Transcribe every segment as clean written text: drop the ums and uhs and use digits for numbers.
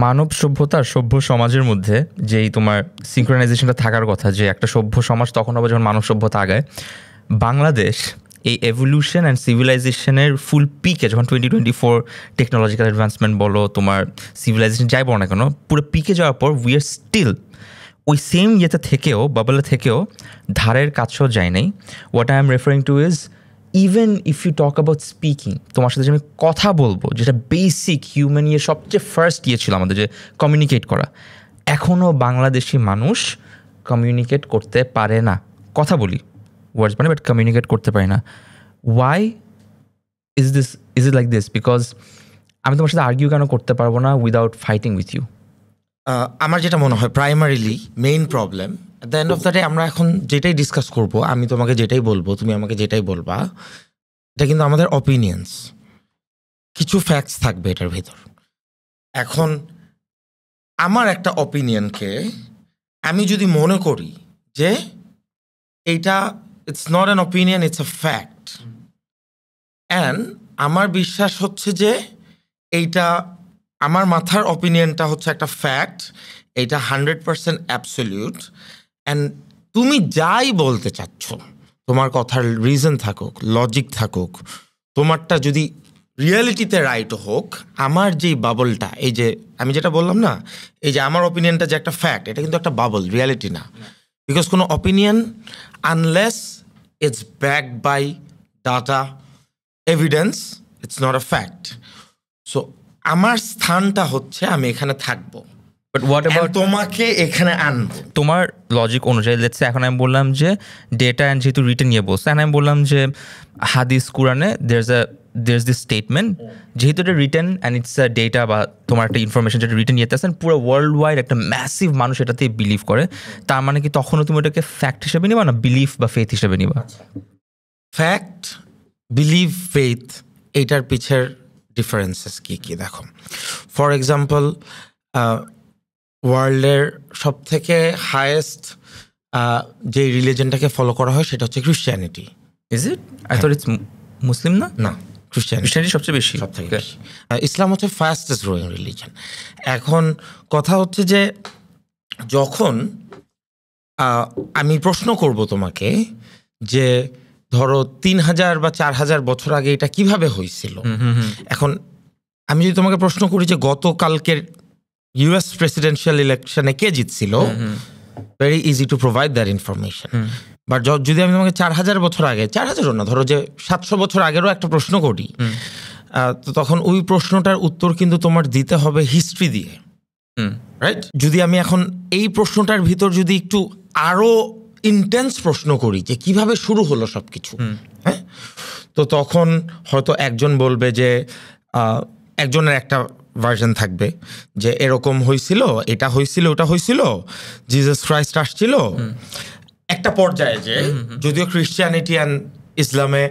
মানব সভ্যতার সভ্য সমাজের মধ্যে যেই তোমার সিঙ্ক্রোনাইজেশনটা থাকার কথা, যে একটা সভ্য সমাজ তখন হবে যখন মানব সভ্যতা আগায়। বাংলাদেশ এই এভলিউশন অ্যান্ড সিভিলাইজেশনের ফুল পিকে যখন 2024 টেকনোলজিক্যাল অ্যাডভান্সমেন্ট বলো, তোমার সিভিলাইজেশন যাই বলো না কেন, পুরো পিকে যাওয়ার পর উই আর স্টিল ওই সেম ইয়েতে থেকেও, বাবলে থেকেও ধারের কাছেও যায় নাই। What I am referring to is even if you talk about speaking, তোমার সাথে যে আমি কথা বলবো, যেটা বেসিক হিউম্যান ইয়ে সবচেয়ে ফার্স্ট ইয়ে ছিল আমাদের, যে কমিউনিকেট করা, এখনও বাংলাদেশি মানুষ কমিউনিকেট করতে পারে না। কথা বলি ওয়ার্ডস মানে, বাট কমিউনিকেট করতে পারি না। Why is it like this? Because আমি তোমার সাথে আর্গিউ কেন করতে পারবো না উইদাউট ফাইটিং উইথ ইউ? আমার যেটা মনে হয় primarily main problem at the end of the day, আমরা এখন যেটাই ডিসকাস করবো, আমি তোমাকে যেটাই বলবো, তুমি আমাকে যেটাই বলবা, এটা কিন্তু আমাদের অপিনিয়ন্স, কিছু ফ্যাক্টস থাকবে এটার ভিতর। এখন আমার একটা অপিনিয়নকে আমি যদি মনে করি যে এইটা it's not an opinion, it's a fact, and আমার বিশ্বাস হচ্ছে যে এইটা আমার মাথার অপিনিয়নটা হচ্ছে একটা ফ্যাক্ট, এইটা 100% অ্যাবসলিউট, অ্যান্ড তুমি যাই বলতে চাচ্ছ, তোমার কথার রিজন থাকুক, লজিক থাকুক, তোমারটা যদি রিয়েলিটিতে রাইট হোক, আমার যেই বাবলটা, এই যে আমি যেটা বললাম না, এই যে আমার অপিনিয়নটা যে একটা ফ্যাক্ট, এটা কিন্তু একটা বাবল, রিয়ালিটি না। বিকজ কোনো opinion unless it's backed by data, evidence, it's not a fact. So আমার স্থানটা হচ্ছে আমি এখানে থাকবো, বাট হোয়াট অ্যাবাউট তোমাকে এখানে আনবো তোমার লজিক অনুযায়ী? লেটস সে এখন আমি বললাম যে ডেটা অ্যান্ড যেহেতু রিটেন নিয়ে বলছে, অ্যান্ড আমি বললাম যে হাদিস কুরআনে there's this statement, যেহেতু এটা written and it's a data বা তোমার একটা ইনফরমেশন যেটা রিটেন নিয়ে আসেন, পুরো ওয়ার্ল্ড ওয়াইড একটা ম্যাসিভ মানুষ এটাতে বিলিভ করে, তার মানে কি তখনও তুমি ওটাকে ফ্যাক্ট হিসেবে নিবা না বিলিফ বা ফেথ হিসেবে নিবা? ফ্যাক্ট, বিলিভ, ফেথ, এইটার পিছের ডিফারেন্সেস কী কী দেখো। ফর এক্সাম্পল, ওয়ার্ল্ডের সব থেকে হায়েস্ট যে রিলিজনটাকে ফলো করা হয় সেটা হচ্ছে Christianity. Is it? I thought it's Muslim. না, ক্রিশ্চিয়ানিটি সবচেয়ে বেশি, সব থেকে বেশি। ইসলাম হচ্ছে ফাস্টেস্ট গ্রোয়িং রিলিজন। এখন কথা হচ্ছে যে যখন আমি প্রশ্ন করব তোমাকে যে ধরো 3000 বা 4000 বছর আগে এটা কিভাবে হয়েছিল, এখন আমি যদি তোমাকে প্রশ্ন করি যে গতকালকের ইউএস প্রেসিডেন্সিয়াল ইলেকশনে কে জিতছিল, very easy to provide that information. But যদি আমি তোমাকে 4000 বছর আগে, 4000ও না, ধরো যে 700 বছর আগেরও একটা প্রশ্ন করি, তো তখন ওই প্রশ্নটার উত্তর কিন্তু তোমার দিতে হবে হিস্ট্রি দিয়ে, রাইট? যদি আমি এখন এই প্রশ্নটার ভিতর যদি একটু আরো ইন্টেন্স প্রশ্ন করি যে কিভাবে শুরু হলো সবকিছু, হ্যাঁ, তো তখন হয়তো একজন বলবে যে একজনের একটা ভার্সন থাকবে যে এরকম হয়েছিল, এটা হয়েছিল, ওটা হয়েছিল, জিসাস ক্রাইস্ট আসছিল। একটা পর্যায়ে যে যদিও ক্রিশ্চিয়ানিটি অ্যান্ড ইসলামে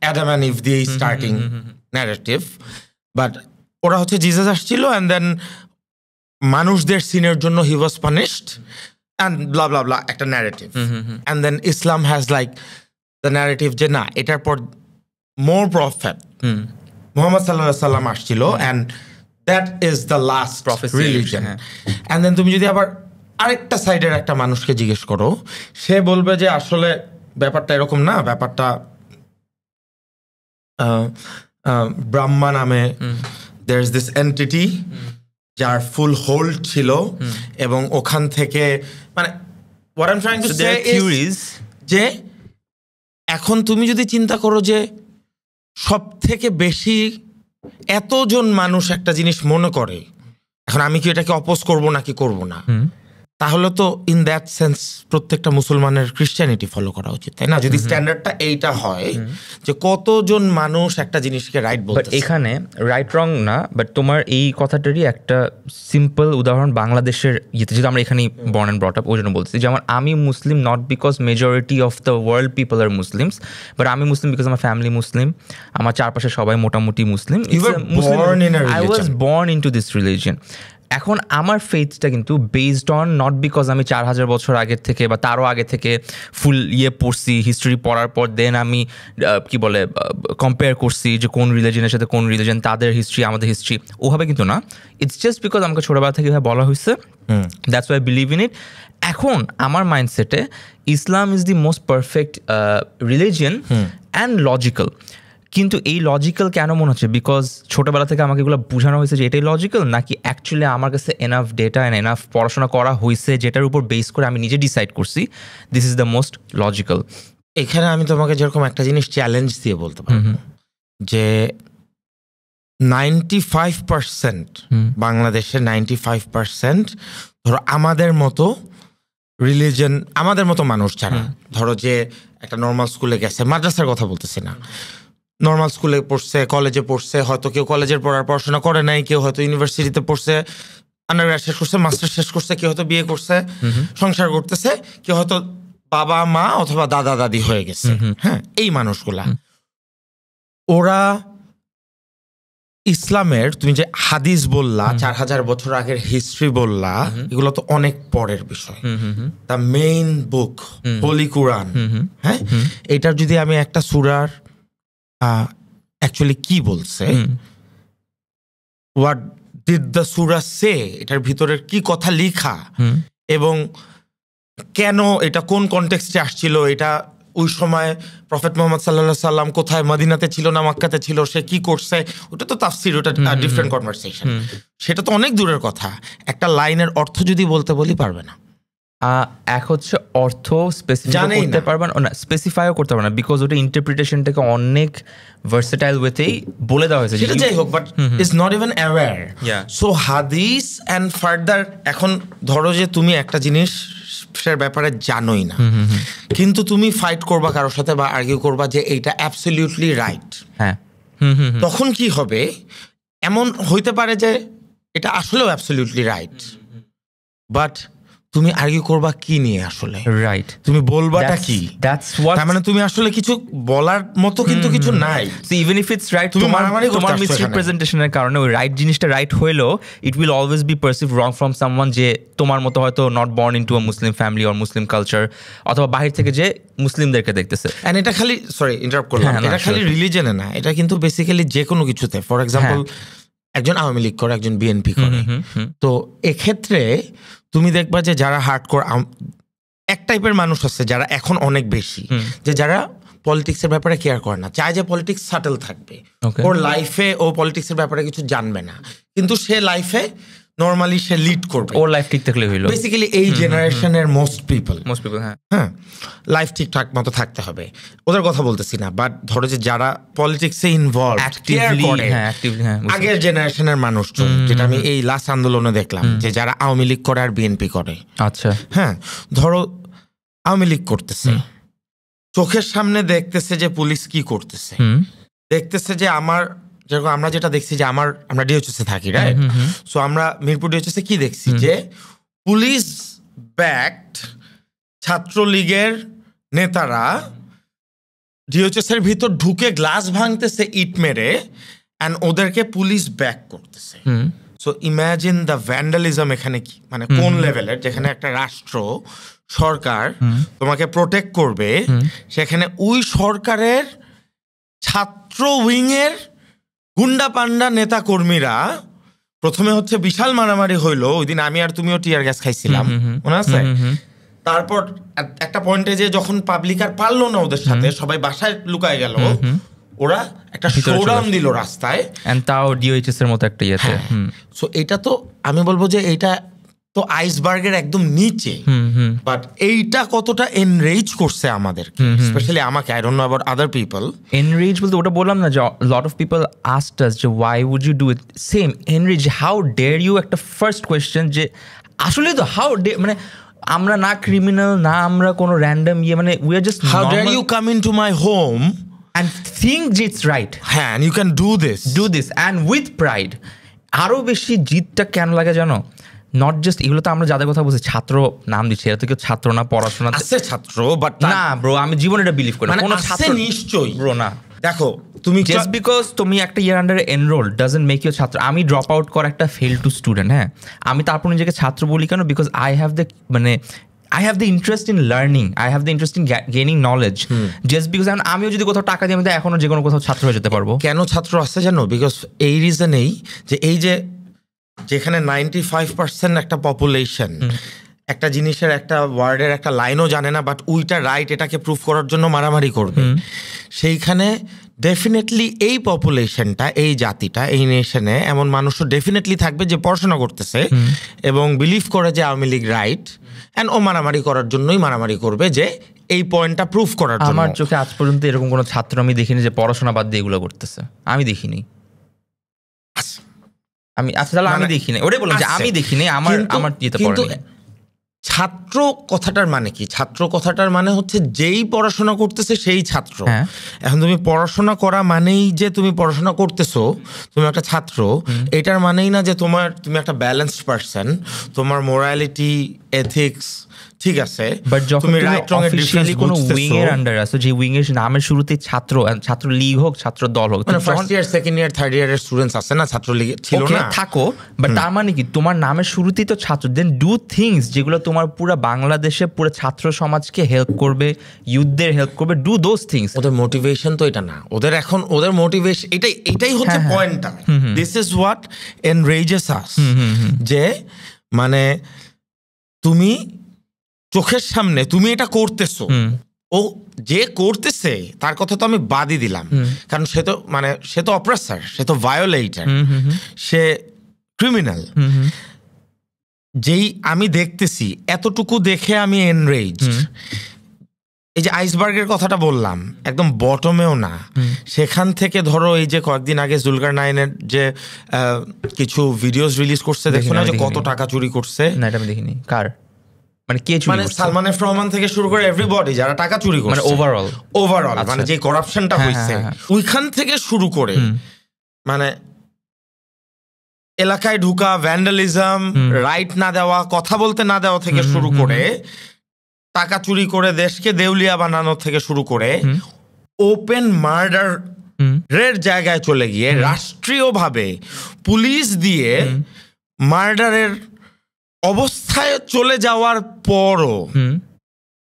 অ্যাডাম অ্যান্ড ইভ দিয়ে স্টার্টিং ন্যারেটিভ, বাট ওরা হচ্ছে জিসাস আসছিল অ্যান্ড দেন মানুষদের সিনের জন্য হি ওয়াজ punished and blah blah blah, একটা narrative. And then Islam has like the narrative যে না, এটার পর মোর প্রফেট মুহাম্মদ সাল্লাল্লাহু আলাইহি সাল্লাম আসছিল and that is the last religion. And then তুমি যদি আবার আরেকটা সাইডের একটা মানুষকে জিজ্ঞেস করো, সে বলবে যে আসলে ব্যাপারটা এরকম না, ব্যাপারটা ব্রাহ্মা নামে দেয়ার ইজ দিস এন্টিটি যার ফুল হোল্ড ছিল, এবং ওখান থেকে মানে what I'm trying to say is যে এখন তুমি যদি চিন্তা করো যে সব থেকে বেশি এতজন মানুষ একটা জিনিস মনে করে, এখন আমি কি এটাকে অপোজ করবো নাকি করবো না, তাহলে তো ইন দ্যাট সেন্স প্রত্যেকটা মুসলমানের ক্রিশ্চিয়ানিটি ফলো করা উচিত, তাই না? যদি স্ট্যান্ডার্ডটা এইটা হয় যে কতজন মানুষ একটা জিনিসকে রাইট বলতে। এখানে রাইট রং না, বাট তোমার এই কথাটারই একটা সিম্পল উদাহরণ বাংলাদেশের ইয়েতে, যেহেতু আমরা এখানেই বর্ন অ্যান্ড ব্রট আপ, ওই জন্য বলছি। যেমন আমি Muslim not because majority of the world people are Muslims, but আমি মুসলিম বিকজ আমার ফ্যামিলি মুসলিম, আমার চারপাশে সবাই মোটামুটি Muslim. I was born into this religion. এখন আমার ফেথটা কিন্তু বেসড অন নট বিকজ আমি 4000 বছর আগের থেকে বা তারও আগে থেকে ফুল পড়ছি, হিস্ট্রি পড়ার পর দেন আমি কি বলে কম্পেয়ার করছি যে কোন রিলিজনের সাথে কোন রিলিজন, তাদের হিস্ট্রি আমাদের হিস্ট্রি, ওভাবে কিন্তু না। ইটস জাস্ট বিকজ আমাকে ছোটোবেলা থেকে বলা হয়েছে, that's why I believe in it. এখন আমার মাইন্ডসেটে Islam is the most perfect religion and logical. কিন্তু এই লজিক্যাল কেন মনে হচ্ছে? বিকজ ছোটোবেলা থেকে আমাকে এগুলো বোঝানো হয়েছে যে এটাই লজিক্যাল, নাকি অ্যাকচুয়ালি আমার কাছে এনাফ ডেটা অ্যান্ড এনাফ পড়াশোনা করা হয়েছে যেটার উপর বেস করে আমি নিজে ডিসাইড করছি this is the most logical. এখানে আমি তোমাকে যেরকম একটা জিনিস চ্যালেঞ্জ দিয়ে বলতে পারবো যে 95% বাংলাদেশের 95% ধরো আমাদের মতো রিলিজন, আমাদের মতো মানুষ যারা ধরো যে একটা নর্মাল স্কুলে গেছে, মাদ্রাসার কথা বলতেছি না, নর্মাল স্কুলে পড়ছে, কলেজে পড়ছে, হয়তো কেউ কলেজের পড়াশোনা করে নাই, কেউ হয়তো ইউনিভার্সিটিতে পড়ছে, আন্ডারগ্রেড শেষ করছে, মাস্টার শেষ করছে, কেউ হয়তো বিয়ে করছে, সংসার করতেছে, কেউ হয়তো বাবা মা অথবা দাদা দাদি হয়ে গেছে। হ্যাঁ, এই মানুষগুলা ওরা ইসলামের, তুমি যে হাদিস বললা, 4000 বছর আগের হিস্ট্রি বললা, এগুলো তো অনেক পরের বিষয়। দ্য মেইন বুক হোলি কুরআন, হ্যাঁ, এটার যদি আমি একটা সূরার অ্যাকচুয়ালি কি বলছে, হোয়াট ডিড দ্য সূরা সে, এটার ভিতরের কি কথা লেখা এবং কেন এটা কোন কনটেক্সটে আসছিল, এটা ওই সময় প্রফেট মুহাম্মদ সাল্লাল্লাহু আলাইহি সাল্লাম কোথায়, মদিনাতে ছিল না মক্কাতে ছিল, সে কি করছে, ওটা তো তাফসীর, ওটা ডিফারেন্ট কনভারসেশন, সেটা তো অনেক দূরের কথা। একটা লাইনের অর্থ যদি বলতে বলি পারবে না। এক হচ্ছে অর্থ স্পেসিফাই করতে পারবে না, স্পেসিফাইও করতে পারবে না, বিকজ ওটা ইন্টারপ্রিটেশনটাকে অনেক ভার্সেটাইল ওয়েতেই বলে দেওয়া হয়েছে। সেটা যাই হোক, but is not even aware. So হাদিস অ্যান্ড ফার্দার, এখন ধরো যে তুমি একটা জিনিসের ব্যাপারে জানোই না, কিন্তু তুমি ফাইট করবা কারোর সাথে বা আর্গিউ করবা যে এইটা অ্যাবসলিউটলি রাইট, হ্যাঁ, তখন কি হবে? এমন হইতে পারে যে এটা আসলেও অ্যাবসলিউটলি রাইট, বাট তুমি আর্গিউ করবা কি নিয়ে আসলে, রাইট, তুমি বলবাটা কি, দ্যাটস হোয়াট, তার মানে তুমি আসলে কিছু বলার মতো কিন্তু কিছু নাই। So even if it's right, তোমার মিসরিপ্রেজেন্টেশনের কারণে ওই রাইট জিনিসটা রাইট হইলো, it will always be perceived wrong from someone যে তোমার মতো হয়তো not born into a Muslim family or Muslim culture, অথবা বাহির থেকে যে মুসলিমদেরকে দেখতেছে। এন্ড এটা খালি, সরি ইন্টারাপ্ট করলাম, এটা খালি রিলিজনে না, এটা কিন্তু বেসিক্যালি যে কোনো কিছুতে। ফর এক্সাম্পল, একজন আওয়ামী লীগ করে, একজন বিএনপি করে, তো এক্ষেত্রে তুমি দেখবা যে যারা হার্ডকোর, এক টাইপের মানুষ আছে যারা এখন অনেক বেশি, যে যারা পলিটিক্সের ব্যাপারে কেয়ার করে না, চায় যে পলিটিক্স সাটেল থাকবে, ওর লাইফে ও পলিটিক্সের ব্যাপারে কিছু জানবে না, কিন্তু সে লাইফে নরমালি সে লিড করবে, ওর লাইফ ঠিক থাকলে হইলো। বেসিক্যালি এই জেনারেশনের মোস্ট পিপল, হ্যাঁ, লাইফ ঠিকঠাক মতো থাকতে হবে, ওদের কথা বলতেছি না। বাট ধরো যে যারা পলিটিক্সে ইনভলভ, আগের জেনারেশনের মানুষজন, যেটা আমি এই লাস্ট আন্দোলনে দেখলাম, যে যারা আওয়ামী লীগ করে আর বিএনপি করে, আচ্ছা, হ্যাঁ, ধরো আওয়ামী লীগ করতেছে, চোখের সামনে দেখতেছে যে পুলিশ কি করতেছে, দেখতেছে যে যেরকম আমরা যেটা দেখছি যে আমরা ডিএইচএসে থাকি, রাইট? সো আমরা মিরপুর ডিএইচএসে কি দেখছি যে পুলিশ ব্যাকড ছাত্রলীগের নেতারা ডিএইচএস এর ভিতর ঢুকে গ্লাস ভাঙতেছে ইট মেরে, এন্ড ওদেরকে পুলিশ ব্যাক করতেছে। সো ইমাজিন দ্য ভ্যান্ডালিজম এখানে কি, মানে কোন লেভেলের, যেখানে একটা রাষ্ট্র সরকার তোমাকে প্রোটেক্ট করবে, সেখানে ওই সরকারের ছাত্র উইং এর গুন্ডা পান্ডা নেতা কর্মীরা প্রথমে হচ্ছে বিশাল মারামারি হইলো, ওই দিন আমি আর তুমিও টিয়ার গ্যাস খাইছিলাম, মনে আছে? তারপর একটা পয়েন্টে যে যখন পাবলিক আর পারলো না ওদের সাথে, সবাই বাসায় লুকায় গেল, ওরা একটা শোডাউন দিল রাস্তায়, তাও ডিওএইচএস এর মতো একটা ইয়েতে। সো এটা তো আমি বলবো যে এইটা তো আইসবার্গের একদম নিচে, বাট এইটা কতটা এনরেজ করছে আমাদের, স্পেশালি আমাকে, I don't know about other people. Enrage বলতে ওটা বললাম না যে lot of people asked us যে why would you do it, same enrage, how dare you, একটা ফার্স্ট কোয়েশ্চেন যে আসলে তো হাউ ডে, মানে আমরা না ক্রিমিনাল, না আমরা কোনো র্যান্ডম মানে we are just, how dare you come into my home and think it's right, and you can do this and with pride. আরো বেশি জিতটা কেন লাগে জানো? নট জাস্ট এগুলো তো আমরা যাদের কথা বলছি, ছাত্র নাম দিচ্ছি, এরা তো কেউ ছাত্র না, পড়াশোনা আছে ছাত্র, বাট না ব্রো, আমি জীবনে এটা বিলিভ করি না, কোনো ছাত্র নিশ্চয়ই ব্রো না। দেখো তুমি জাস্ট বিকজ তুমি একটা ইয়ার আন্ডারে এনরোল ডাজন্ট মেক ইউ ছাত্র। আমি ড্রপ আউট করা একটা ফেল টু স্টুডেন্ট, হ্যাঁ, আমি তারপর নিজেকে ছাত্র বলি কেন? Because I have the I have the interest in learning. I have the interest in gaining knowledge. Just because আমিও যদি কোথাও টাকা দিয়ে আমি এখনো যে কোনো কোথাও ছাত্র হয়ে যেতে পারবো। কেন ছাত্র আসছে জানো? বিকজ এই রিজনেই যে এই যে যেখানে 95% একটা পপুলেশন একটা জিনিসের একটা ওয়ার্ডের একটা লাইনও জানে না, বাট উইটা রাইট এটাকে প্রুফ করার জন্য মারামারি করবে, সেইখানে ডেফিনেটলি এই পপুলেশনটা, এই জাতিটা, এই নেশনে এমন মানুষও ডেফিনেটলি থাকবে যে পড়াশোনা করতেছে এবং বিলিভ করে যে আওয়ামী লীগ রাইট, অ্যান্ড ও মারামারি করার জন্যই মারামারি করবে যে এই পয়েন্টটা প্রুফ করার জন্য। আমার চোখে আজ পর্যন্ত এরকম কোনো ছাত্র আমি দেখিনি যে পড়াশোনা বাদ দিয়ে এগুলো করতেছে, আমি দেখিনি। আমি আচ্ছা তাহলে আমি দেখিনি, ওটাই বললাম যে আমি দেখিনি, আমার যেতে পারে। ছাত্র কথাটার মানে কি? ছাত্র কথাটার মানে হচ্ছে যেই পড়াশোনা করতেছে সেই ছাত্র। এখন তুমি পড়াশোনা করা মানেই যে তুমি পড়াশোনা করতেছো, তুমি একটা ছাত্র, এটার মানেই না যে তুমি একটা ব্যালেন্সড পারসন, তোমার মোরালিটি, এথিক্স ঠিক আছে, বাট যখন তুমি অফিশিয়ালি কোনো উইং এর আন্ডার আছো, যে উইং এর নামের শুরুতেই ছাত্র লীগ হোক, ছাত্র দল হোক, মানে first year, second year, third ইয়ারের স্টুডেন্টস আছে না ছাত্র লীগ ছিল না, থাকো, বাট তার মানে কি তোমার নামের শুরুতেই তো ছাত্র, দেন ডু থিংস যেগুলো তোমার পুরো বাংলাদেশে পুরো ছাত্র সমাজকে হেল্প করবে, ইউথদের হেল্প করবে, ডু দোজ থিংস। ওদের মোটিভেশন তো এটা না, ওদের মোটিভেশন এটাই হচ্ছে পয়েন্টটা। দিস ইজ হোয়াট এনরেজেস আস, যে মানে তুমি চোখের সামনে তুমি এটা করতেছো, ও যে করতেছে তার কথা তো আমি বাদই দিলাম, কারণ সে তো অপ্রেসার, সে তো ভায়োলেটর, সে ক্রিমিনাল। যেই আমি দেখতেছি, এতটুকু দেখে আমি এনরেজড। এই যে আইসবার্গের কথাটা বললাম, একদম বটমেও না, সেখান থেকে ধরো এই যে কয়েকদিন আগে জুলকারনাইনের যে কিছু ভিডিওস রিলিজ করছে, দেখো না যে কত টাকা চুরি করছে। না এটা আমি দেখিনি। কার মানে কে চুরি করছে? সালমান এফ রহমান থেকে শুরু করে এভরিবডি যারা টাকা চুরি করছে, মানে ওভারঅল মানে যে করাপশনটা হয়েছে ওইখান থেকে শুরু করে, মানে এলাকায় ঢুকা, ভ্যান্ডালিজম, রাইট না দেওয়া, কথা বলতে না দেওয়া থেকে শুরু করে, টাকা চুরি করে দেশকে দেউলিয়া বানানো থেকে শুরু করে, ওপেন মার্ডার এর জায়গায় চলে গিয়ে রাষ্ট্রীয়ভাবে পুলিশ দিয়ে মার্ডারের অবস্থায় চলে যাওয়ার পরও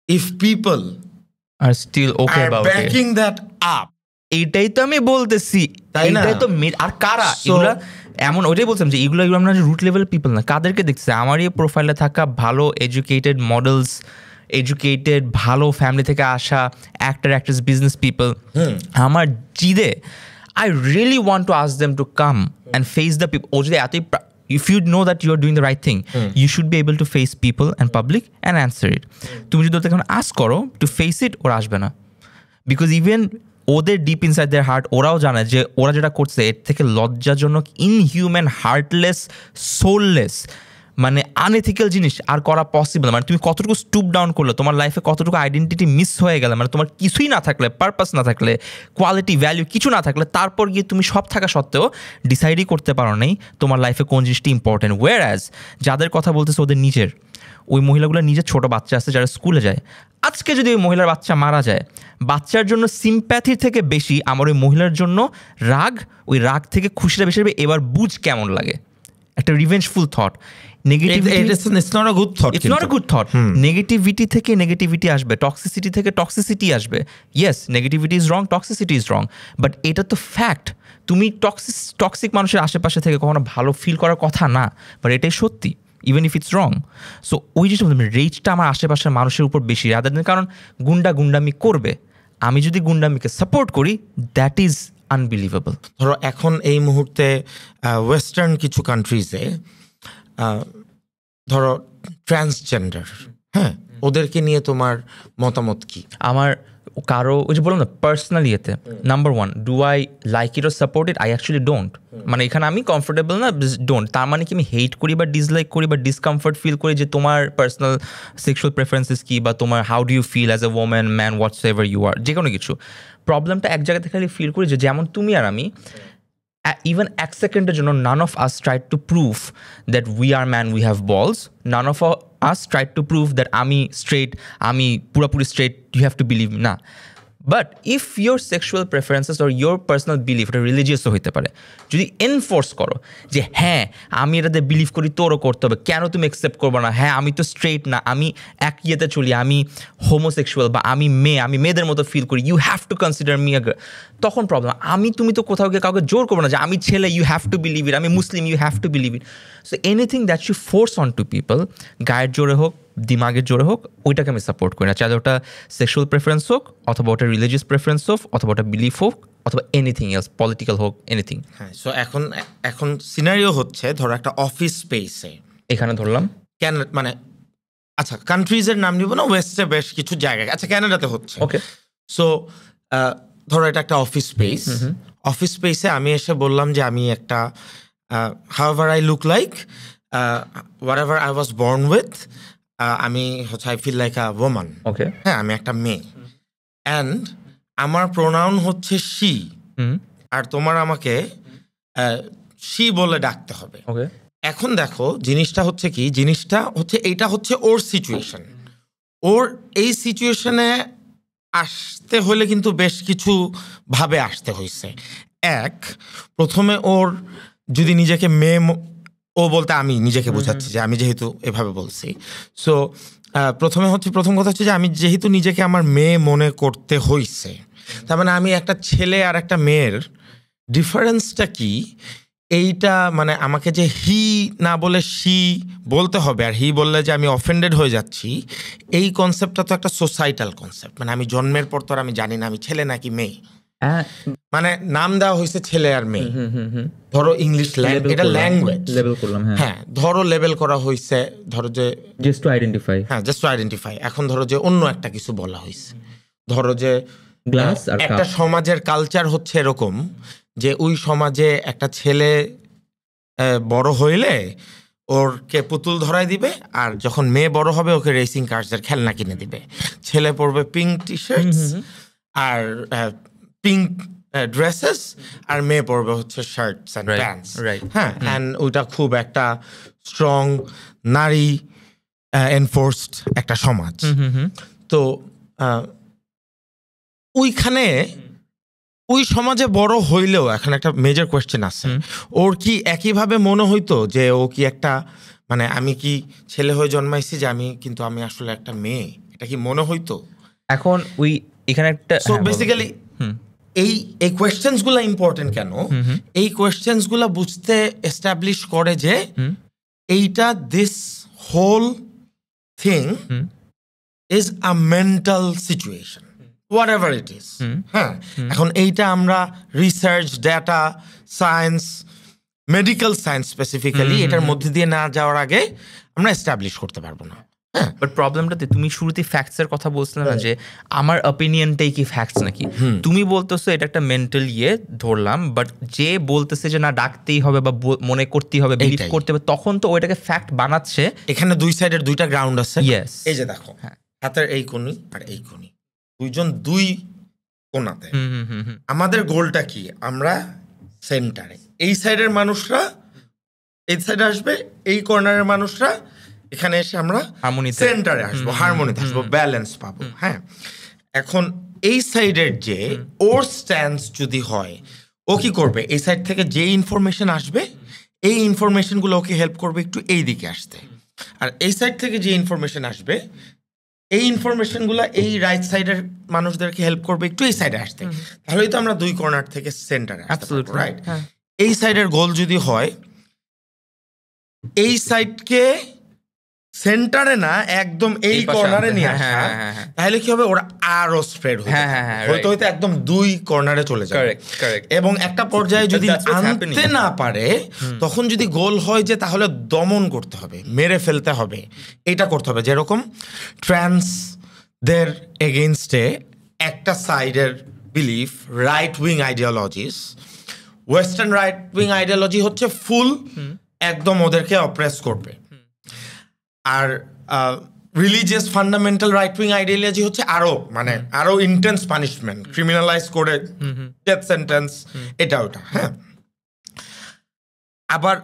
if people are still okay about backing that up, এইটাই তো আমি বলতেছি, এইটাই তো। আর কারা এগুলা এমন, ওইটাই বলছিলাম যে এগুলো আমরা রুট লেভেল পিপল না, কাদেরকে দেখছে? আমার এই প্রোফাইলে থাকা ভালো এডুকেটেড মডেলস, এডুকেটেড ভালো ফ্যামিলি থেকে আসা অ্যাক্টর, অ্যাক্ট্রেস, বিজনেস পিপল, আমার জিদে I really want to ask them to come and face the people. ও যদি এতই, if you know that you are doing the right thing, you should be able to face people and public and answer it. তুমি যদি ওদের এখন ask করো to face it, ওরা আসবে না, বিকজ ইভেন ওদের ডিপ ইনসাইড দেয়ার হার্ট ওরাও জানে যে ওরা যেটা করছে এর থেকে লজ্জাজনক, ইনহিউম্যান, হার্টলেস, সোললেস, মানে আনএথিক্যাল জিনিস আর করা পসিবল। মানে তুমি কতটুকু স্টুপ ডাউন করলে, তোমার লাইফে কতটুকু আইডেন্টিটি মিস হয়ে গেলে, মানে তোমার কিছুই না থাকলে, পারপাস না থাকলে, কোয়ালিটি, ভ্যালিউ কিছু না থাকলে, তারপর গিয়ে তুমি সব থাকা সত্ত্বেও ডিসাইডই করতে পারো নাই তোমার লাইফে কোন জিনিসটি ইম্পর্টেন্ট। ওয়ার অ্যাজ যাদের কথা বলতেছে ওদের নিজের ওই মহিলাগুলো নিজের ছোটো বাচ্চা আছে যারা স্কুলে যায়, আজকে যদি ওই মহিলার বাচ্চা মারা যায়, বাচ্চার জন্য সিম্প্যাথির থেকে বেশি আমার ওই মহিলার জন্য রাগ, ওই রাগ থেকে খুশিটা বেশি হবে। এবার বুঝ কেমন লাগে, একটা রিভেঞ্জফুল থট। নেগেটিভিটি থেকে নেগেটিভিটি আসবে, টক্সিসিটি থেকে টক্সিসিটি আসবে। Yes, negativity is wrong, toxicity is wrong, but এটা তো ফ্যাক্ট। তুমি টক্সিক মানুষের আশেপাশে থেকে কখনো ভালো ফিল করার কথা না, বাট এটাই সত্যি, even if it's wrong. So ওই জিনিসটা রেজটা আমার আশেপাশের মানুষের উপর বেশি, রাদার দেন কারণ গুন্ডামি করবে, আমি যদি গুন্ডামিকে সাপোর্ট করি, দ্যাট ইজ আনবিলিভেবল। ধরো এখন এই মুহূর্তে ওয়েস্টার্ন কিছু কান্ট্রিজে ধরো ট্রান্সজেন্ডার, হ্যাঁ, ওদেরকে নিয়ে তোমার মতামত কি? আমার কারো ওই যে বললাম না পার্সোনালি এতে, number one, do I like it or support it? I actually don't. মানে এখানে আমি কমফোর্টেবল না, ডোন্ট। তার মানে কি আমি হেট করি বা ডিসলাইক করি বা ডিসকমফর্ট ফিল করি যে তোমার পার্সোনাল সেক্সুয়াল প্রেফারেন্সেস কি, বা তোমার how do you feel as a woman, man, whatever you are, যে কোনো কিছু। প্রবলেমটা এক জায়গাতে খালি ফিল করি যে যেমন তুমি আর আমি, even এক সেকেন্ডের জন্য none of us tried to prove that we are man, we have balls. None of us tried to prove that আমি straight, আমি পুরোপুরি straight, you have to believe me. না, but if your sexual preferences or your personal belief, এটা রিলিজিয়াসও হইতে পারে, যদি enforce করো যে হ্যাঁ আমি এটাতে বিলিভ করি, তোরও করতে হবে, কেন তুমি অ্যাকসেপ্ট করবো না, হ্যাঁ আমি তো স্ট্রেইট না, আমি এক ইয়েতে চলি, আমি হোমোসেক্সুয়াল বা আমি মেয়ে, আমি মেয়েদের মতো ফিল করি, you have to consider me, তখন প্রবলেম। তুমি তো কোথাও গিয়ে কাউকে জোর করবো না যে আমি ছেলে, you have to believe it, আমি Muslim, you have to believe it. So anything that you force on to people, গায়ের জোরে হোক, দিমাগের জোরে হোক, ওইটাকে আমি সাপোর্ট করি না। চাইলে ওটা সেক্সুয়াল প্রেফারেন্স হোক, অথবা ওটা রিলিজিয়াস প্রেফারেন্স হোক, অথবা ওটা বিলিফ হোক, অথবা এনিথিং এলস, পলিটিক্যাল হোক, এনিথিং। হ্যাঁ, সো এখন সিনারিও হচ্ছে, ধরো একটা অফিস স্পেসে, এখানে ধরলাম কেন মানে আচ্ছা কান্ট্রিজের নাম নিব না, ওয়েস্টে বেশ কিছু জায়গায়, আচ্ছা ক্যানাডাতে হচ্ছে। ওকে, সো ধরো এটা একটা অফিস স্পেস, অফিস স্পেসে আমি এসে বললাম যে আমি একটা however I look like, whatever I was born with, আমি হচ্ছে I feel like a woman, ওকে, হ্যাঁ আমি একটা মেয়ে, অ্যান্ড আমার প্রোনাউন হচ্ছে she, আর তোমার আমাকে she বলে ডাকতে হবে। ওকে, এখন দেখো জিনিসটা হচ্ছে কি, জিনিসটা হচ্ছে এইটা হচ্ছে ওর সিচুয়েশন, ওর এই সিচুয়েশনে আসতে হলে কিন্তু বেশ কিছু ভাবে আসতে হয়েছে। এক, প্রথমে ওর যদি নিজেকে মেয়ে, ও বলতে আমি নিজেকে বোঝাচ্ছি যে আমি যেহেতু এভাবে বলছি, সো প্রথম কথা হচ্ছে যে আমি যেহেতু নিজেকে আমার মেয়ে মনে করতে হইছে, তার মানে আমি একটা ছেলে আর একটা মেয়ের ডিফারেন্সটা কি, এইটা মানে আমাকে যে হি না বলে শি বলতে হবে, আর হি বললে যে আমি অফেন্ডেড হয়ে যাচ্ছি, এই কনসেপ্টটা তো একটা সোসাইটাল কনসেপ্ট। মানে আমি জন্মের পর তো আমি জানি না আমি ছেলে নাকি মেয়ে, মানে নাম দেওয়া হয়েছে ছেলে আর মেয়ে, ধরো ইংলিশ এটা ল্যাঙ্গুয়েজ লেবেল করলাম, হ্যাঁ ধরো লেবেল করা হয়েছে, ধরো যে জাস্ট টু আইডেন্টিফাই, হ্যাঁ জাস্ট টু আইডেন্টিফাই। এখন ধরো যে অন্য একটা কিছু বলা হয়েছে, ধরো যে গ্লাস আর একটা সমাজের কালচার হচ্ছে এরকম যে ওই সমাজে একটা ছেলে বড় হইলে ওরকে পুতুল ধরাই দিবে, আর যখন মেয়ে বড় হবে ওকে রেসিং কার্সের খেলনা কিনে দিবে। ছেলে পরবে পিঙ্ক টি শার্টস আর পিঙ্ক ড্রেসেস, আর মেয়ে পরবে হচ্ছে শার্টস অ্যান্ড প্যান্টস, হ্যাঁ, অ্যান্ড ওইটা খুব একটা স্ট্রং নারী এনফোর্সড একটা সমাজ। তো ওইখানে ওই সমাজে বড় হইলেও এখন একটা মেজর কোয়েশ্চেন আছে, ওর কি একইভাবে মনে হইতো যে ও কি একটা মানে আমি কি ছেলে হয়ে জন্মাইছি যে আমি আসলে একটা মেয়ে, এটা কি মনে হইতো? এখন ওই এখানে একটা সো বেসিক্যালি এই কোয়েশ্চেন্স গুলা ইম্পর্টেন্ট কেন, এই কোয়েশ্চেন্স গুলা বুঝতে এস্টাবলিশ করে যে এইটা this whole thing is a mental situation, whatever it is, হ্যাঁ। এখন এইটা আমরা research, data science, medical science specifically এটার মধ্যে দিয়ে না যাওয়ার আগে আমরা এস্টাবলিশ করতে পারবো না। বাট প্রবলেমটাতে তুমি শুরুতে ফ্যাক্টসের কথা বলছিলে না, যে আমার অপিনিয়নটাই কি ফ্যাক্টস নাকি? তুমি বলতেছো এটা একটা মেন্টাল ধরলাম, বাট যে বলতেছে যে না ডাকতেই হবে বা মনে করতেই হবে, বিলিভ করতে হবে, তখন তো ওইটাকে ফ্যাক্ট বানাচ্ছে। এখানে দুই সাইডের দুইটা গ্রাউন্ড আছে। এই যে দেখো হাতের এই কোণি আর এই কোণি, দুইজন দুই কোণাতে, আমাদের গোলটা কি, আমরা সেন্টারে, এই সাইডের মানুষরা এই সাইডে আসবে, এই কর্নারের মানুষরা এখানে এসে আমরা সেন্টারে আসবো, হারমোনিতে আসবো, ব্যালেন্স পাবো, হ্যাঁ। এখন এই সাইডের যে ওর স্ট্যান্স যদি হয়, ও কি করবে, এই সাইড থেকে যে ইনফরমেশন আসবে এই ইনফরমেশনগুলো ওকে হেল্প করবে একটু এই দিকে আসতে, আর এই সাইড থেকে যে ইনফরমেশন আসবে এই ইনফরমেশনগুলো এই রাইট সাইডের মানুষদেরকে হেল্প করবে একটু এই সাইডে আসতে। তাহলেই তো আমরা দুই কর্নার থেকে সেন্টারে আসতে পারবো, রাইট? এই সাইডের গোল যদি হয় এই সাইডকে সেন্টারে না একদম এই কর্নারে নিয়ে আসা, তাহলে কি হবে, ওরা আরো স্প্রেড হইতে হইতে একদম দুই কর্নারে চলে যাবে। এবং একটা পর্যায়ে যদি আনতে না পারে, তখন যদি গোল হয় যে তাহলে দমন করতে হবে, মেরে ফেলতে হবে, এটা করতে হবে। যেরকম ট্রান্সদের এগেইনস্টে একটা সাইডের belief, right wing ideologies, western right wing ideology হচ্ছে ফুল একদম ওদেরকে অপ্রেস করবে, আর religious fundamental right wing ideology হচ্ছে আরো ইন্টেন্স পানিশমেন্ট, ক্রিমিনালাইজ করে ডেথ সেন্টেন্স, এটা ওটা, হ্যাঁ। আবার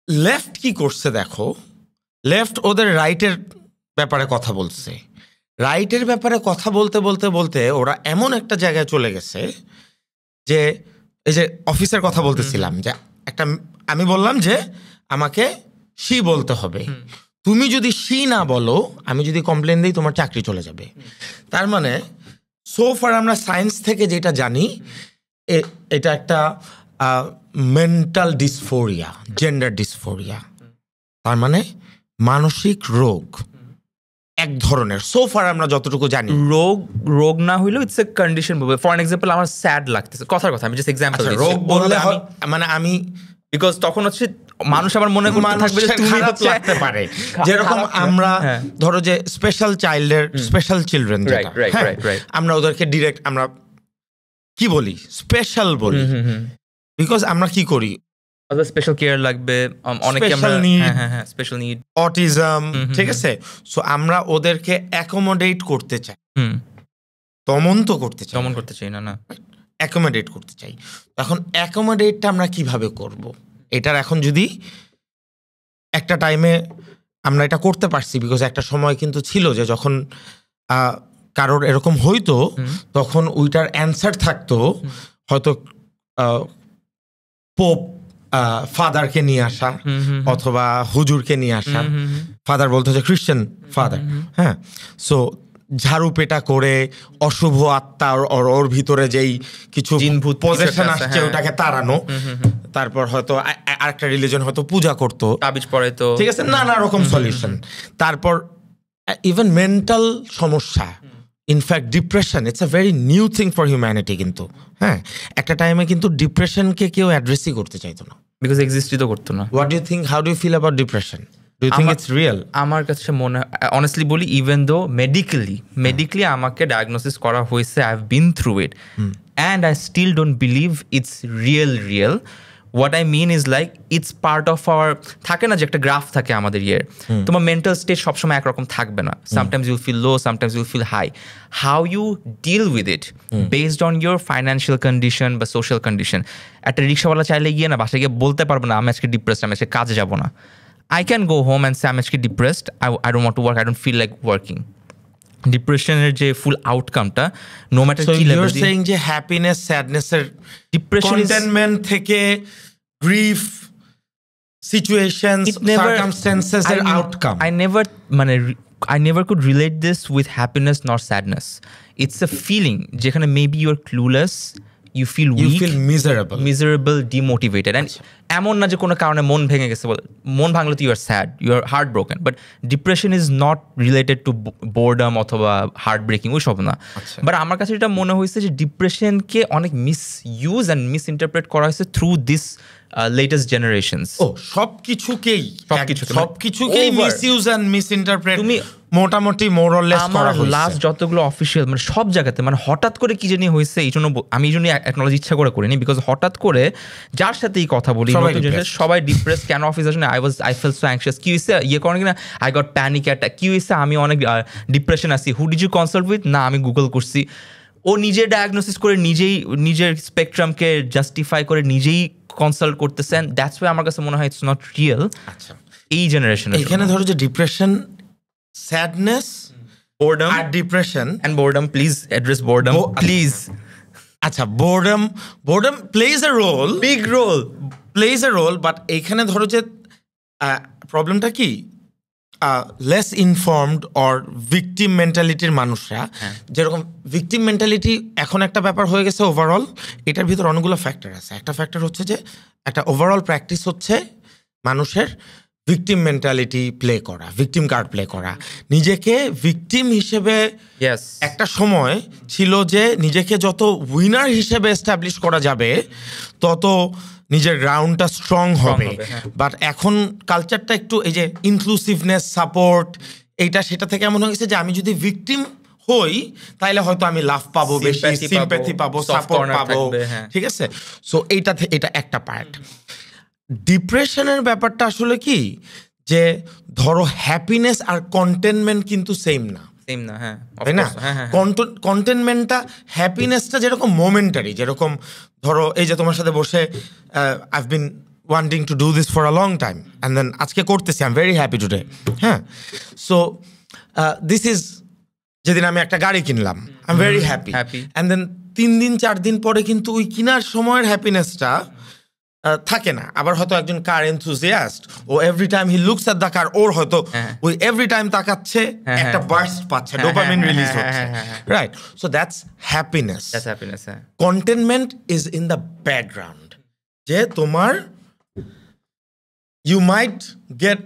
লেফট কি করছে দেখো, লেফট ওদের রাইটের ব্যাপারে কথা বলছে, রাইটের ব্যাপারে কথা বলতে বলতে বলতে ওরা এমন একটা জায়গায় চলে গেছে যে এই যে অফিসের কথা বলতেছিলাম যে একটা আমি বললাম যে আমাকে সি বলতে হবে, তুমি যদি সি না বলো, আমি যদি কমপ্লেন দিই তোমার চাকরি চলে যাবে। তার মানে সোফার আমরা সায়েন্স থেকে যেটা জানি এটা একটা মেন্টাল ডিসফোরিয়া, জেন্ডার ডিসফোরিয়া, তার মানে মানসিক রোগ এক ধরনের। সোফার আমরা যতটুকু জানি রোগ না হইলেও it's a condition. For example আমার স্যাড লাগতেছে, কথার কথা আমি জাস্ট এক্সাম্পল রোগ বললে মানে আমি বিকজ তখন হচ্ছে মানুষ আবার মনে করতে থাকবে যে তুমি হচ্ছে লাগতে পারে, যেরকম আমরা ধরো যে স্পেশাল চাইল্ডের স্পেশাল চিলড্রেন যেটা আমরা ওদেরকে ডিরেক্ট আমরা কি বলি স্পেশাল বলি, বিকজ আমরা কি করি স্পেশাল কেয়ার লাগবে, অনেকে আমরা স্পেশাল নিড, অটিজম, ঠিক আছে। সো আমরা ওদেরকে অ্যাকোমোডেট করতে চাই, দমন তো করতে চাই, দমন করতে চাই না, অ্যাকোমোডেট করতে চাই। এখন অ্যাকোমোডেটটা আমরা কিভাবে করব? এটার এখন যদি একটা টাইমে আমরা এটা করতে পারছি, বিকজ একটা সময় কিন্তু ছিল যে যখন কারোর এরকম হইতো তখন ওইটার অ্যান্সার থাকতো হয়তো পোপ ফাদারকে নিয়ে আসা অথবা হুজুরকে নিয়ে আসা। ফাদার বলতে হচ্ছে খ্রিস্টান ফাদার, হ্যাঁ। সো ঝাড়ু পেটা করে অশুভ আত্মা ওর ভিতরে যেই কিছু পজেশন আসছে ওটাকে তাড়ানো, তারপর হয়তো আরেকটা রিলিজন হয়তো পূজা করতো, তাবিজ পড়াইতো, ঠিক আছে, নানা রকম সলিউশন। তারপর ইভেন মেন্টাল সমস্যা, in fact depression, it's a very new thing for humanity. কিন্তু হ্যাঁ, একটা টাইমে কিন্তু ডিপ্রেশনকে কেউ অ্যাড্রেসই করতে চাইতো না, বিকজ এক্সিস্টই তো করতো না। What do you think, how do you feel about depression? Do you think it's real? আমার কাছে মনে হয়, অনেস্টলি বলি, ইভেন দো মেডিকেলি আমাকে ডায়াগনোসিস করা হয়েছে, I have been through it and I still don't believe it's real. What I mean is like it's part of our, থাকে না যে একটা গ্রাফ থাকে আমাদের তোমার মেন্টাল স্টেট সবসময় একরকম থাকবে না। Sometimes you'll feel low, sometimes you'll feel high. How you deal with it based on your financial condition বা সোশ্যাল কন্ডিশন। একটা রিক্সাওয়ালা চাইলে গিয়ে না বাসায় গিয়ে বলতে পারবো না আমি আজকে ডিপ্রেসড, আমি আজকে কাজে যাবো না। I can go home and say I'm actually depressed, I don't want to work, I don't feel like working. ডিপ্রেশনের যে ফুল আউটকামটা নো ম্যাটার কি লেভেল, you're saying যে হ্যাপিনেস স্যাডনেস এর ডিপ্রেশন কন্টেনমেন্ট থেকে গ্রিফ সিচুয়েশনস সার্কামস্ট্যান্সেস এর outcome. I never could relate this with happiness nor sadness. It's a feeling যেখানে maybe you're clueless, you feel weak, you feel miserable, demotivated, and এমন না যে কোনো কারণে মন ভেঙে গেছে, মন ভাঙলে তো you are sad, you are heart broken, but depression is not related to boredom অথবা হার্ট ব্রেকিং, ওই সব না। বাট আমার কাছে এটা মনে হয়েছে যে ডিপ্রেশনকে অনেক মিসইউজ অ্যান্ড মিসইন্টারপ্রেট করা হয়েছে থ্রু দিস লেটেস্ট জেনারেশনস। সবকিছুকেই মিসইউজ এন্ড মিসইন্টারপ্রেট তুমি মোটামুটি মোর অর লেস করা হয়েছে। লাস্ট যতগুলো অফিসিয়াল মানে সব জায়গাতে মানে হঠাৎ করে কি জানি হয়েছে, এই জন্য আমি এই জন্য অ্যাকনোলেজ ইচ্ছা করে করিনি, বিকজ হঠাৎ করে যার সাথেই কথা বলি সবাই ডিপ্রেস, কেন অফিস আসে না, আই ফেল সো অ্যাংশিয়াস, কি হয়েছে ইয়ে করেন কিনা, আই গট প্যানিক অ্যাটাক, কি হয়েছে আমি অনেক ডিপ্রেশন আছি, who did you consult with, না আমি গুগল করছি। ও নিজে ডায়াগনোসিস করে নিজেই নিজের স্পেকট্রামকে জাস্টিফাই করে নিজেই কনসাল্ট করতেছেন। দ্যাটস ওয়াই আমার কাছে মনে হয় ইটস নট রিয়েল। আচ্ছা, এই জেনারেশনে এখানে ধরো যে ডিপ্রেশন, স্যাডনেস, boredom আর depression and boredom, please address boredom, please. আচ্ছা, boredom plays a role, big role, but এইখানে ধরো যে প্রবলেমটা কি, লেস ইনফর্মড অর ভিকটিম মেন্টালিটির মানুষরা, যেরকম ভিকটিম মেন্টালিটি এখন একটা ব্যাপার হয়ে গেছে ওভারঅল, এটার ভিতর অনেকগুলো ফ্যাক্টর আছে। একটা ফ্যাক্টর হচ্ছে যে একটা ওভারঅল প্র্যাকটিস হচ্ছে মানুষের ভিকটিম মেন্টালিটি প্লে করা, ভিকটিম কার্ড প্লে করা, নিজেকে ভিকটিম হিসেবে। একটা সময় ছিল যে নিজেকে যত উইনার হিসেবে এস্টাবলিশ করা যাবে তত নিজের গ্রাউন্ডটা স্ট্রং হবে। বাট এখন কালচারটা একটু এই যে ইনক্লুসিভনেস, সাপোর্ট, এইটা সেটা থেকে এমন হয়ে গেছে যে আমি যদি ভিকটিম হই তাহলে হয়তো আমি লাভ পাবো বেশি, সিম্প্যাথি পাবো, সাপোর্ট পাবো, ঠিক আছে। সো এটা একটা পার্ট। ডিপ্রেশনের ব্যাপারটা আসলে কি যে ধরো হ্যাপিনেস আর কন্টেনমেন্ট কিন্তু সেম না, তাই না? কন্টেনমেন্টটা, হ্যাপিনেসটা যেরকম মোমেন্টারি, যেরকম ধরো এই যে তোমার সাথে বসে I've been wanting to do this for a long time and then আজকে করতেছি, I am very happy today, হ্যাঁ। সো দিস ইজ যেদিন আমি একটা গাড়ি কিনলাম, I am very happy, and then 3 দিন 4 দিন পরে কিন্তু ওই কেনার সময়ের হ্যাপিনেসটা থাকে না। আবার হয়তো একজন কার এনথুজিয়াস্ট, ও every time he looks at the car, ওর হয়তো ওই এভরি টাইম তাকাচ্ছে একটা বার্স্ট পাচ্ছে, ডোপামিন রিলিজ হচ্ছে, right? So that's happiness. Contentment is in the background, যে তোমার you might get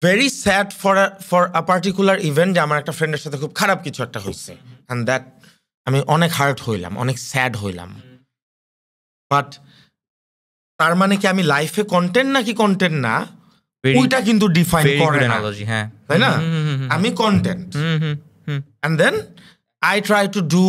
very sad for a particular event, যে আমার একটা ফ্রেন্ডের সাথে খুব খারাপ কিছু একটা হয়েছে, অ্যান্ড দ্যাট আমি অনেক হার্ট হইলাম, অনেক স্যাড হইলাম, বাট তার মানে কি আমি লাইফে কন্টেন্ট নাকি কন্টেন্ট না, ওইটা কিন্তু ডিফাইন করে না, তাই না? আমি content, and then I try to do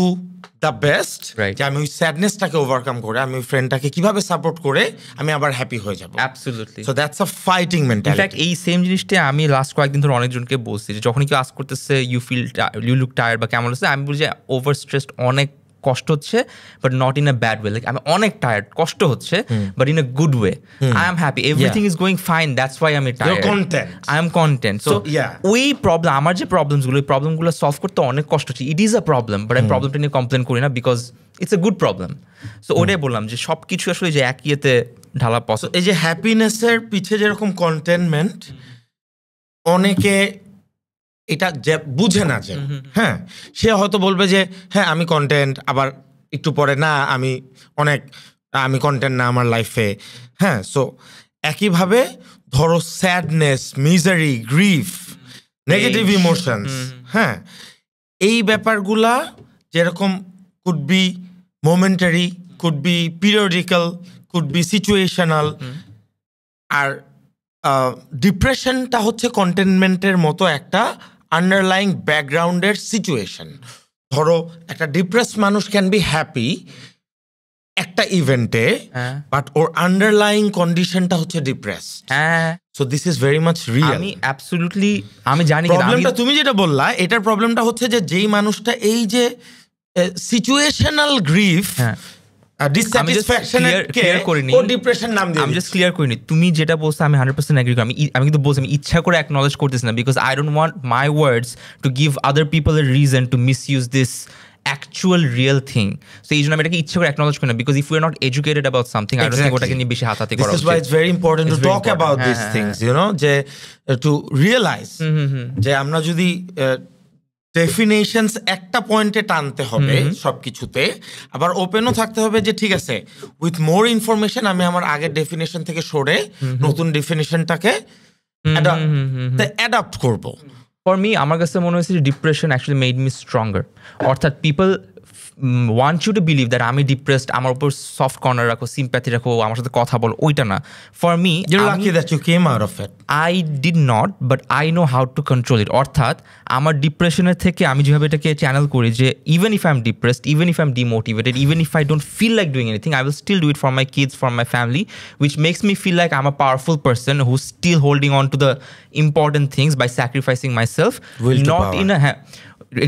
the best, যে আমি ওই স্যাডনেসটাকে ওভারকাম করে আমি ওই ফ্রেন্ডটাকে কিভাবে সাপোর্ট করে আমি আবার হ্যাপি হয়ে যাবো। Absolutely. So that's a fighting mentality. In fact এই সেম জিনিসটা আমি লাস্ট কয়েকদিন ধরে অনেকজনকে বলছি, যে যখনই কেউ আস্ক করতেছে ইউ লুক টায়ার্ড বা কেমন হচ্ছে, আমি বলি যে ওভার স্ট্রেসড, অনেক কষ্ট হচ্ছে, but not in a bad way. Like আমি অনেক টায়ার্ড, কষ্ট হচ্ছে, but in a good way. I am happy, everything is going fine, that's why আমি tired, I am content. So ওই প্রবলেম, আমার যে প্রবলেমসগুলো, ওই প্রবলেমগুলো সলভ করতে অনেক কষ্ট হচ্ছে। It is a problem, but আমি প্রবলেমটা নিয়ে কমপ্লেন করি না, because it's a good problem. So ওটাই বললাম যে সব কিছু আসলে যে এক ইয়েতে ঢালা পসিবল। এই যে হ্যাপিনেসের পিছে যেরকম কন্টেনমেন্ট, অনেকে এটা যে বুঝে না, যে হ্যাঁ সে হয়তো বলবে যে হ্যাঁ আমি কন্টেন্ট, আবার একটু পরে না আমি কন্টেন্ট না আমার লাইফে। হ্যাঁ, সো একইভাবে ধরো sadness, misery, grief, negative emotions, হ্যাঁ এই ব্যাপারগুলা যেরকম could be momentary, could be periodical, could be situational, আর ডিপ্রেশনটা হচ্ছে কন্টেনমেন্টের মতো একটা আন্ডারলাইং ব্যাকগ্রাউন্ডের সিচুয়েশন। ধরো একটা ডিপ্রেসড মানুষ ক্যান বি হ্যাপি একটা ইভেন্টে, বাট ওর আন্ডারলাইং কন্ডিশনটা হচ্ছে depressed. So this is very much real. আমি অ্যাবসলিউটলি আমি জানি প্রবলেমটা তুমি যেটা বললা, এটার প্রবলেমটা হচ্ছে যে যেই মানুষটা এই যে সিচুয়েশনাল গ্রিফ, তুমি যেটা বলছো আমি 100% এগ্রি করি। আমি কিন্তু বলছি আমি ইচ্ছা করে অ্যাকনলেজ করতেছি না, because I don't want my words to give other people a reason to misuse this actual real thing. So এই জন্য আমি এটাকে ইচ্ছা করে অ্যাকনলেজ করি না, because if you are not educated about something, I don't think ওটাকে নিয়ে বেশি হাতাহাতি করা উচিত। This is why it's very important to talk about these things, you know, যে to realize যে আমরা যদি ডেফিনেশনস একটা পয়েন্টে টানতে হবে সবকিছুতে, আবার ওপেনও থাকতে হবে যে ঠিক আছে উইথ মোর ইনফরমেশন আমি আমার আগের ডেফিনেশন থেকে সরে নতুন ডেফিনেশনটাকে অ্যাডাপ্ট করব। ফর মি আমার কাছে মনে হয়েছে যে depression actually made me stronger. অর্থাৎ people want you to believe that আমি ডিপ্রেসড, আমার উপর সফট কর্নার রাখো, সিম্প্যাথি রাখো, আমার সাথে কথা বলো, ওইটা না। For me I did not, but I know how to control it. অর্থাৎ আমার ডিপ্রেশনের থেকে আমি যেভাবে এটাকে চ্যানেল করি, যে even if I am depressed, even if I am demotivated, even if I don't feel like doing anything, I will still do it for my kids, for my family, which makes me feel like I'm a powerful person who's still holding on to the important things by sacrificing myself. Not in a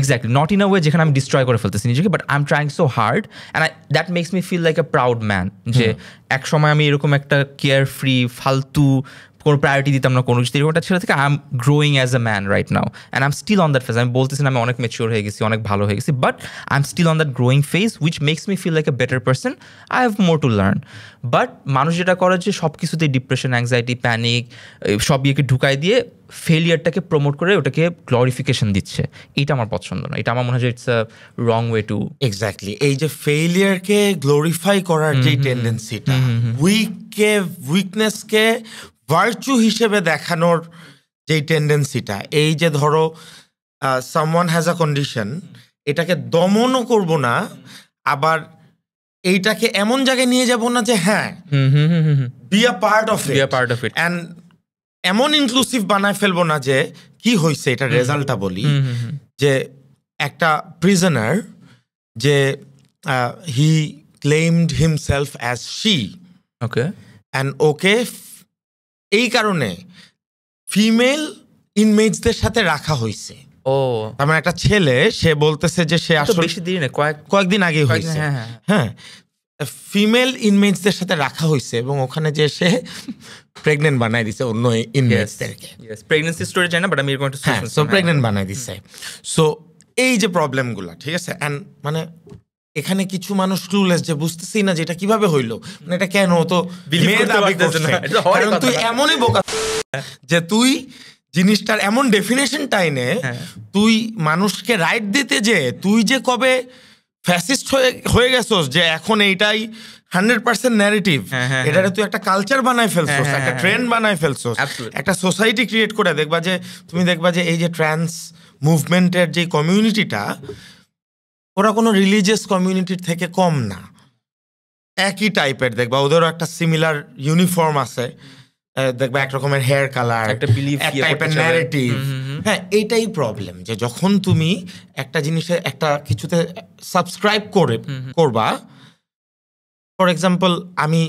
exactly, not in a way যেখানে আমি destroy করে ফেলতেছি নিজেকে, but I am trying so hard and that makes me feel like a proud man. যে এক সময় আমি এরকম একটা কেয়ার ফ্রি, ফালতু কোনো প্রায়োরিটি দিতাম না কোনো কিছু, এরকম একটা ছেলে থেকে I am growing as a man right now, and I am still on that phase. আমি বলতেছি না আমি অনেক ম্যাচিওর হয়ে গেছি, অনেক ভালো হয়ে গেছি, but I am still on that growing phase which makes me feel like a better person. I have more to learn. But মানুষ যেটা করে যে সব কিছুতেই ডিপ্রেশন, অ্যাংজাইটি, প্যানিক সব ইয়েকে ঢুকাই দিয়ে ফেলিয়ারটাকে প্রমোট করে ওটাকে গ্লোরিফিকেশন দিচ্ছে, এটা আমার পছন্দ না। এটা আমার মনে হয় যে it's a wrong way to. Exactly, এই যে ফেলিয়ারকে গ্লোরিফাই করার যে টেন্ডেন্সিটা, উইকনেসকে ভার্চু হিসেবে দেখানোর যে টেন্ডেন্সিটা, এই যে ধরো সামওয়ান হ্যাজ আ কন্ডিশন, এটাকে দমনও করব না, আবার এইটাকে এমন জায়গায় নিয়ে যাব না যে হ্যাঁ be a part of it, and এমন ইনক্লুসিভ বানায় ফেলবো না যে কি হয়েছে এটা রেজাল্টটা বলি। যে একটা প্রিজনার, যে he claimed himself as she, okay, and okay এই কারণে ফিমেল ইনমেটসদের সাথে রাখা হয়েছে। ও আমার একটা ছেলে, সে বলতেছে যে সে আসলে বেশি দিন না, কয়েকদিন আগে হয়েছে, হ্যাঁ ফিমেল ইনমেটসদের সাথে রাখা হয়েছে, এবং ওখানে যে সে প্রেগনেন্ট বানাই দিছে অন্য ইনমেটসদেরকে। প্রেগন্যান্সি স্টোরি জানি না, বাট আমি এরকম একটা সো প্রেগনেন্ট বানাই দিছে। সো এই যে প্রবলেমগুলা, ঠিক আছে, অ্যান্ড মানে এখানে কিছু মানুষ ক্লুলেস যে বুঝতেছি না যে এটা কিভাবে হইলো, মানে এটা কেন তো মেয়ে দাবি করছে কারণ তুই এমনই বোকা যে তুই জিনিসটার এমন ডেফিনেশন টাইনে তুই মানুষকে রাইট দিতে যে তুই যে কবে ফ্যাসিস্ট হয়ে গেছস যে এখন এইটাই 100% ন্যারেটিভ, এটারে তুই একটা কালচার বানায় ফেলছস, একটা ট্রেন্ড বানায় ফেলছস, একটা সোসাইটি ক্রিয়েট করে তুমি দেখবা যে এই যে ট্রান্স মুভমেন্টের যে কমিউনিটিটা ওরা কোনো রিলিজিয়াস কমিউনিটির থেকে কম না, একই টাইপের দেখবা, ওদেরও একটা সিমিলার ইউনিফর্ম আছে, দেখবা এক রকমের হেয়ার কালার, একটা বিলিভ, এক টাইপের ন্যারেটিভ। হ্যাঁ, এইটাই প্রবলেম যে যখন তুমি একটা জিনিসে একটা কিছুতে সাবস্ক্রাইব করবা, ফর এক্সাম্পল আমি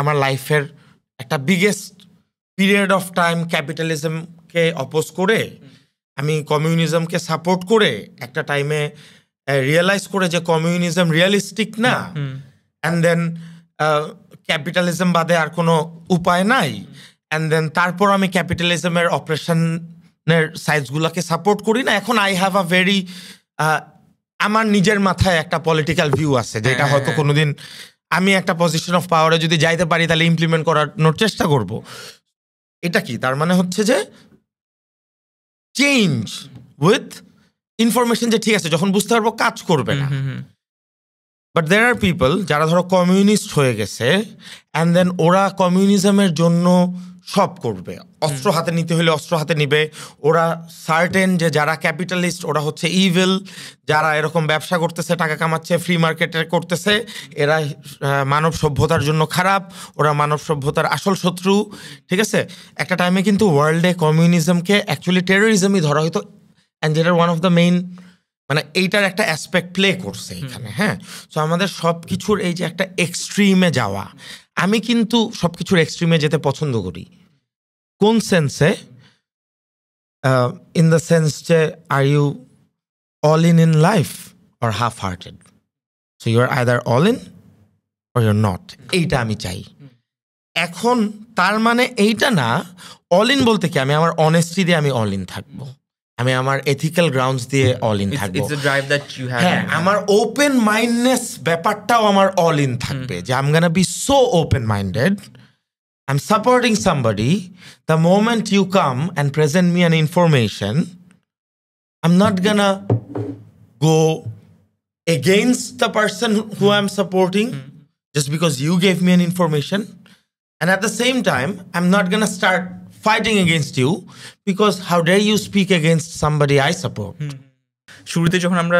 আমার লাইফের একটা বিগেস্ট পিরিয়ড অফ টাইম ক্যাপিটালিজমকে অপোজ করে আমি কমিউনিজমকে সাপোর্ট করে একটা টাইমে রিয়েলাইজ করে যে কমিউনিজম রিয়েলিস্টিক না, অ্যান্ড দেন ক্যাপিটালিজম বাদে আর কোনো উপায় নাই, অ্যান্ড দেন তারপর আমি ক্যাপিটালিজমের অপারেশনের সাইজগুলোকে সাপোর্ট করি না। এখন আই হ্যাভ আ ভেরি আমার নিজের মাথায় একটা পলিটিক্যাল ভিউ আছে যেটা হয়তো কোনোদিন আমি একটা পজিশন অফ পাওয়ারে যদি যাইতে পারি তাহলে ইমপ্লিমেন্ট করানোর চেষ্টা করব। এটা কি তার মানে হচ্ছে যে চেঞ্জ উইথ ইনফরমেশন, যে ঠিক আছে যখন বুঝতে পারবো কাজ করবে না। বাট দেয়ার আর পিপল যারা ধরো কমিউনিস্ট হয়ে গেছে অ্যান্ড দেন ওরা কমিউনিজমের জন্য সব করবে, অস্ত্র হাতে নিতে হলে অস্ত্র হাতে নিবে, ওরা সার্টেন যে যারা ক্যাপিটালিস্ট ওরা হচ্ছে ইভিল, যারা এরকম ব্যবসা করতেছে টাকা কামাচ্ছে ফ্রি মার্কেটে করতেছে এরা মানব সভ্যতার জন্য খারাপ, ওরা মানব সভ্যতার আসল শত্রু। ঠিক আছে, একটা টাইমে কিন্তু ওয়ার্ল্ডে কমিউনিজমকে অ্যাকচুয়ালি টেরোরিজমই ধরা হতো, অ্যান্ড যেটার ওয়ান অফ দ্য মেইন মানে এইটার একটা অ্যাসপেক্ট প্লে করছে এখানে। হ্যাঁ, সো আমাদের সব কিছুর এই যে একটা এক্সট্রিমে যাওয়া, আমি কিন্তু সব কিছুর এক্সট্রিমে যেতে পছন্দ করি। কোন সেন্সে? ইন দ্য সেন্স যে are you all in life or half hearted? So you are either all in or you're not, এইটা আমি চাই। এখন তার মানে এইটা না অল ইন বলতে কি আমি আমার অনেস্টি দিয়ে আমি অল ইন থাকবো, আমি আমার এথিক্যাল গ্রাউন্ডস দিয়ে অল ইন থাকবো, হ্যাঁ আমার ওপেন মাইন্ডনেস ব্যাপারটাও আমার অল ইন থাকবে, যে I am gonna be so open minded, I am supporting somebody, the moment you come and present me an information, I am not gonna go against the person who I am supporting just because you gave me an information, and at the same time I'm not gonna start fighting against you because how dare you speak against somebody I support. শুরুতে যখন আমরা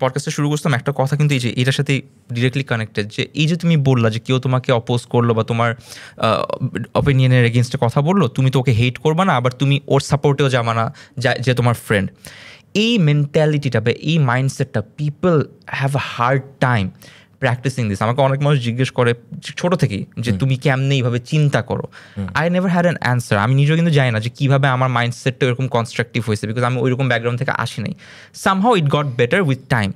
পডকাস্টটা শুরু করতাম একটা কথা কিন্তু এই যে এটার সাথে ডিরেক্টলি কানেক্টেড, যে এই যে তুমি বললা যে কেউ তোমাকে অপোজ করলো বা তোমার অপিনিয়নের এগেনস্টে কথা বললো, তুমি তো ওকে হেট করবা না, আবার তুমি ওর সাপোর্টেও যাবা না যে তোমার ফ্রেন্ড। এই মেন্টালিটিটা বা এই মাইন্ডসেটটা people have a hard time practising this. আমাকে অনেক মানুষ জিজ্ঞেস করে ছোটো থেকেই যে তুমি কেমনে এইভাবে চিন্তা করো। I never had an answer. আমি নিজেও কিন্তু জানি না যে কীভাবে আমার মাইন্ডসেটটা এরকম কনস্ট্রাকটিভ হয়েছে, বিকজ আমি ওইরকম ব্যাকগ্রাউন্ড থেকে আসি নাই। Somehow it got better with time.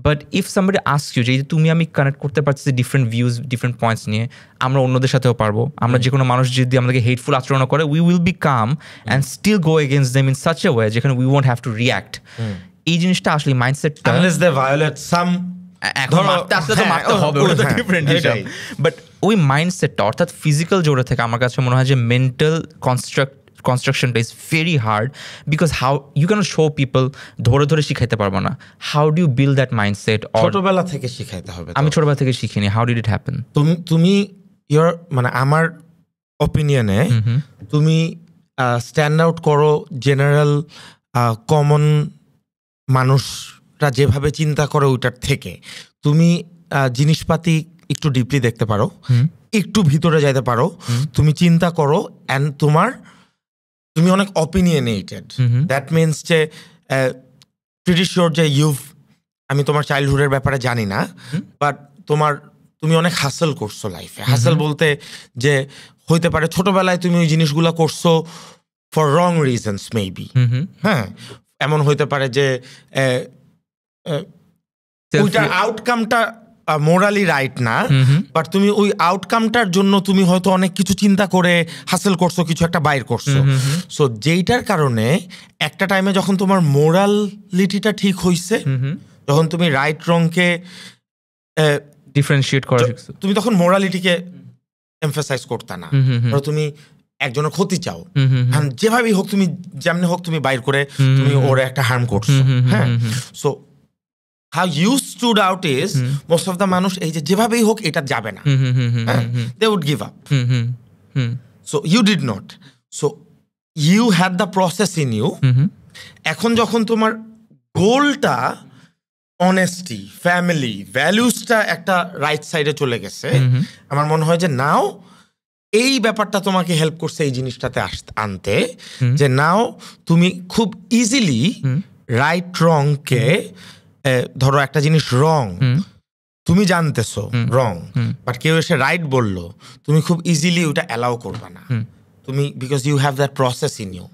But if somebody ask you যে তুমি আমি কানেক্ট করতে পারছি ডিফারেন্ট ভিউজ ডিফারেন্ট পয়েন্টস নিয়ে, আমরা অন্যদের সাথেও পারবো। আমরা যে কোনো মানুষ যদি আমাদেরকে হেটফুল আচরণ করে, we will be calm and still go against them in such a way যেখানে we won't have to react. এই জিনিসটা আসলে মাইন্ডসেটটা এখন মারতে আসলে তো মারতে হবে, ওটা তো ডিফারেন্ট হিসাব। বাট ওই মাইন্ডসেটটা অর্থাৎ ফিজিক্যাল জোরে থেকে আমার কাছে মনে হয় যে মেন্টাল কনস্ট্রাকশনটা is very hard, because how you can show people ধরে ধরে শিখাইতে পারবো না। How do you build that mindset? ছোটবেলা থেকে শিখাইতে হবে। আমি ছোটবেলা থেকে শিখিনি। How did it happen? তুমি ইয়োর মানে আমার অপিনিয়নে তুমি স্ট্যান্ড আউট করো জেনারেল কমন মানুষরা যেভাবে চিন্তা করে ওইটার থেকে। তুমি জিনিসপাতি একটু ডিপলি দেখতে পারো, একটু ভিতরে যাইতে পারো, তুমি চিন্তা করো, অ্যান্ড তুমি অনেক অপিনিয়নেটেড। দ্যাট মিনস যে প্রিটি শিওর যে আমি তোমার চাইল্ডহুডের ব্যাপারে জানি না, বাট তুমি অনেক হাসেল করছো লাইফে। হাসেল বলতে যে হইতে পারে ছোটবেলায় তুমি ওই জিনিসগুলো করছো ফর রং রিজনস মেবি। হ্যাঁ, এমন হইতে পারে যে ওইটার আউটকামটা মোরালি রাইট না, বাট তুমি ওই আউটকামটার জন্য তুমি হয়তো অনেক কিছু চিন্তা করে হাসিল করছো, কিছু একটা বাইর করছো। সো যেইটার কারণে একটা টাইমে যখন তোমার মোরালিটিটা ঠিক হইছে, যখন তুমি রাইট রংকে ডিফারেন্সিয়েট করা শিখছো, তুমি তখন মোরালিটিকে এমফাসাইজ করতে না। তুমি একজনের ক্ষতি চাও, যেভাবেই হোক তুমি যেমনি হোক তুমি বাইর করে তুমি ওর একটা হার্ম করছো। হ্যাঁ, so how you stood out is most of the মানুষ এই যে যেভাবেই হোক এটা যাবে না, they would give up. So you did not. So you had the process in you. এখন যখন তোমার গোলটা অনেস্টি, ফ্যামিলি, ভ্যালুসটা একটা রাইট সাইডে চলে গেছে, আমার মনে হয় যে নাও এই ব্যাপারটা তোমাকে হেল্প করছে এই জিনিসটাতে আনতে, যে নাও তুমি খুব ইজিলি রাইট রংকে, ধরো একটা জিনিস রং তুমি জানতেছো রং, বাট কেউ এসে রাইট বললো, তুমি খুব ইজিলি ওটা অ্যালাউ করবে না, তুমি because you have that process in you,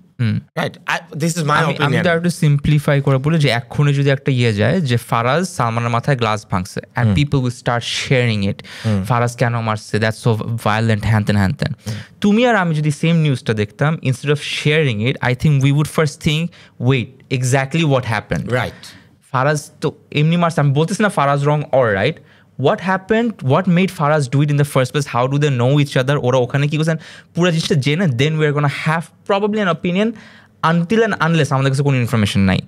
right? This is my opinion. আমি একটু সিম্পলিফাই করে বলি যে এখনই যদি একটা যায় যে ফারাজ সালমানের মাথায় গ্লাস ভাঙছে, and people will start sharing it, Faraz কেন মারছে, দ্যাটস সো ভায়োলেন্ট, হ্যান ত্যান। তুমি আর আমি যদি সেম নিউজটা দেখতাম, instead of sharing it, I think we would first think wait exactly what happened. Right, Faraz তো এমনি মারছে, আমি বলতেছি না Faraz wrong or right, what happened, what made Faraz do it in the first place, how do they know each other, ওরা ওখানে কি করছেন পুরো জিনিসটা জেনে, then we are gonna have probably an opinion until and unless আমাদের কাছে কোনো ইনফরমেশন নাই।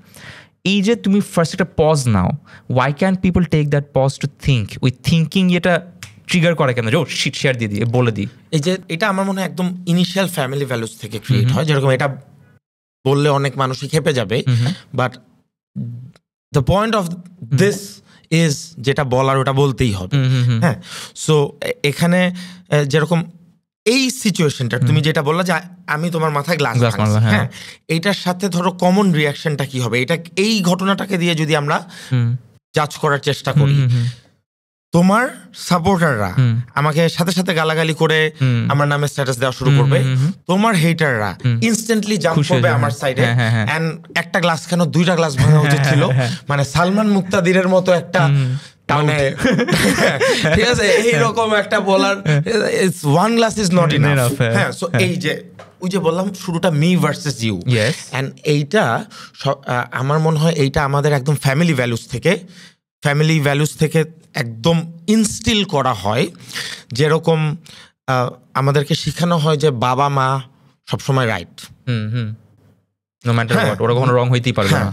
এই যে তুমি ফার্স্ট একটা পজ নাও, why can't people take that pause to think? ওই থিঙ্কিং এটা ট্রিগার করে কেন যে ও শিট শেয়ার দিয়ে দিই, বলে দিই। এই যে এটা আমার মনে হয় একদম ইনিশিয়াল ফ্যামিলি ভ্যালুস থেকে ক্রিয়েট হয়, যেরকম এটা বললে অনেক মানুষই খেপে যাবে, but the point of this is যেটা বলার ওটা বলতেই হবে। হ্যাঁ, সো এখানে যেরকম এই সিচুয়েশনটা তুমি যেটা বললা যে আমি তোমার মাথায় গ্লাস মারলাম, হ্যাঁ, এইটার সাথে ধরো কমন রিয়াকশনটা কি হবে, এটা এই ঘটনাটাকে দিয়ে যদি আমরা জাজ করার চেষ্টা করি, তোমার সাপোর্টাররা আমাকে সাথে সাথে গালাগালি করে আমার নামে স্ট্যাটাস দেওয়া শুরু করবে, তোমার হেটাররা ইনস্ট্যান্টলি জাম্প করবে আমার সাইডে, এন্ড একটা গ্লাস কেন দুইটা গ্লাস ভাঙা উচিত ছিল, মানে সালমান মুক্তাদিরের মতো একটা, মানে ঠিক আছে এইরকম একটা বলার, one glass is not enough. হ্যাঁ, সো এই যে ওই যে বললাম শুরুটা মি ভার্সেস ইউ, এন্ড এইটা আমার মনে হয় এইটা আমাদের একদম ফ্যামিলি ভ্যালুস থেকে একদম ইনস্টিল করা হয়। যেরকম আমাদেরকে শেখানো হয় যে বাবা মা সবসময় রাইট, নো ম্যাটার হোয়াট, ওরা কখনো রং হইতেই পারবে না।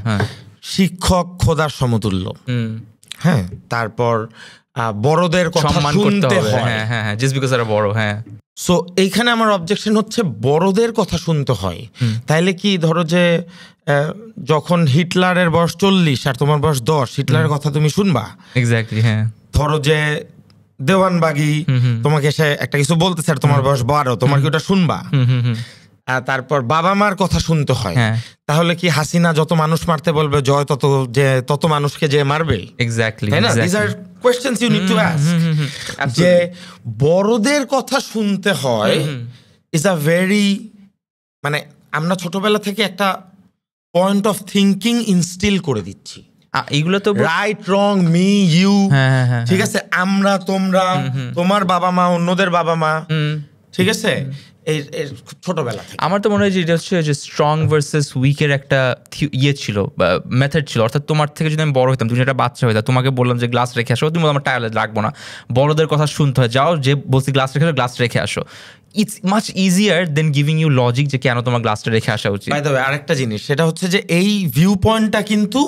শিক্ষক খোদার সমতুল্য। হ্যাঁ, তারপর বড়দের কথা শুনতে হয়, জাস্ট বিকজ এরা বড়। হ্যাঁ, সো এইখানে আমার অবজেকশন হচ্ছে বড়দের কথা শুনতে হয়। তাইলে কি ধরো যে যখন হিটলারের বয়স 40 আর তোমার বয়স 10, হিটলারের কথা তুমি শুনবা? এক্স্যাক্টলি। হ্যাঁ, ধরো যে দেওয়ানবাগি তোমাকে সে একটা কিছু বলতেছে আর তোমার বয়স 12, তোমার কি ওটা শুনবা? তারপর বাবা মার কথা শুনতে হয়। তাহলে কি হাসিনা যত মানুষ মারতে বলবে জয় তত মানুষকে যে মারবে? এক্স্যাক্টলি, তাই না? This are questions you need to ask. যে বড়দের কথা শুনতে হয় ইজ আ ভেরি, মানে আমরা ছোটবেলা থেকে একটা পয়েন্ট অফ থিঙ্কিং ইনস্টিল করে দিচ্ছি, এইগুলো তো রাইট রং, মি ইউ, ঠিক আছে, আমরা তোমরা, তোমার বাবা মা অন্যদের বাবা মা, ঠিক আছে, ছোটবেলা থেকে। আমার তো মনে হয় যে এটা হচ্ছে যে স্ট্রং ভার্সেস উইকের একটা ছিল, মেথড ছিল। অর্থাৎ তোমার থেকে যদি আমি বড় হইতাম, তুমি একটা বাচ্চা হইতাম, তোমাকে বললাম যে গ্লাস রেখে আসো, তুমি আমার টায়ার রাখবো না, বড়দের কথা শুনতে হয়, যাও যে বলছি গ্লাস রেখে আসো, গ্লাস রেখে আসো। It's much easier than giving you logic যে কেন তোমার গ্লাসটা রেখে আসা উচিত। বাই দ্য ওয়ে, আরেকটা জিনিস সেটা হচ্ছে যে এই ভিউ পয়েন্টটা কিন্তু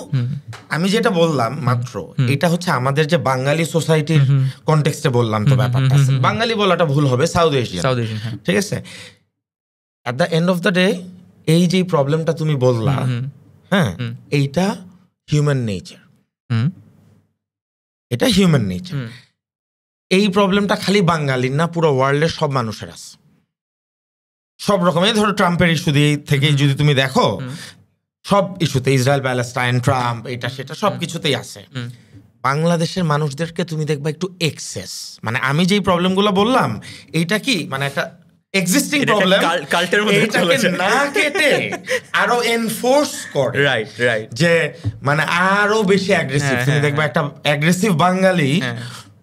আমি যেটা বললাম মাত্র, এটা হচ্ছে আমাদের যে বাঙালি সোসাইটির কনটেক্সটে বললাম, তো ব্যাপারটা বাঙালি বলাটা ভুল হবে, সাউথ এশিয়ান, ঠিক আছে। At the end of the day এই যে প্রবলেমটা তুমি বললা, হ্যাঁ, এইটা হিউম্যান নেচার, এটা হিউম্যান নেচার। এই প্রবলেমটা খালি বাঙালির না, পুরো ওয়ার্ল্ডের সব মানুষের আছে, সব রকমের। ধরো ট্রাম্পের ইস্যু দিয়ে থেকে যদি তুমি দেখো, সব ইস্যুতে, ইসরায়েল প্যালেস্টাইন, ট্রাম্প, এটা সেটা সব কিছুতেই আছে। বাংলাদেশের মানুষদেরকে তুমি দেখবা একটু এক্সেস, মানে আমি যেই প্রবলেমগুলো বললাম, এইটা কি মানে একটা এক্সিস্টিং প্রবলেম, কাল্টের মধ্যে এটাকে না কেটে আরো এনফোর্স করে, রাইট, যে মানে আরো বেশি অ্যাগ্রেসিভ। তুমি দেখবা একটা অ্যাগ্রেসিভ বাঙালি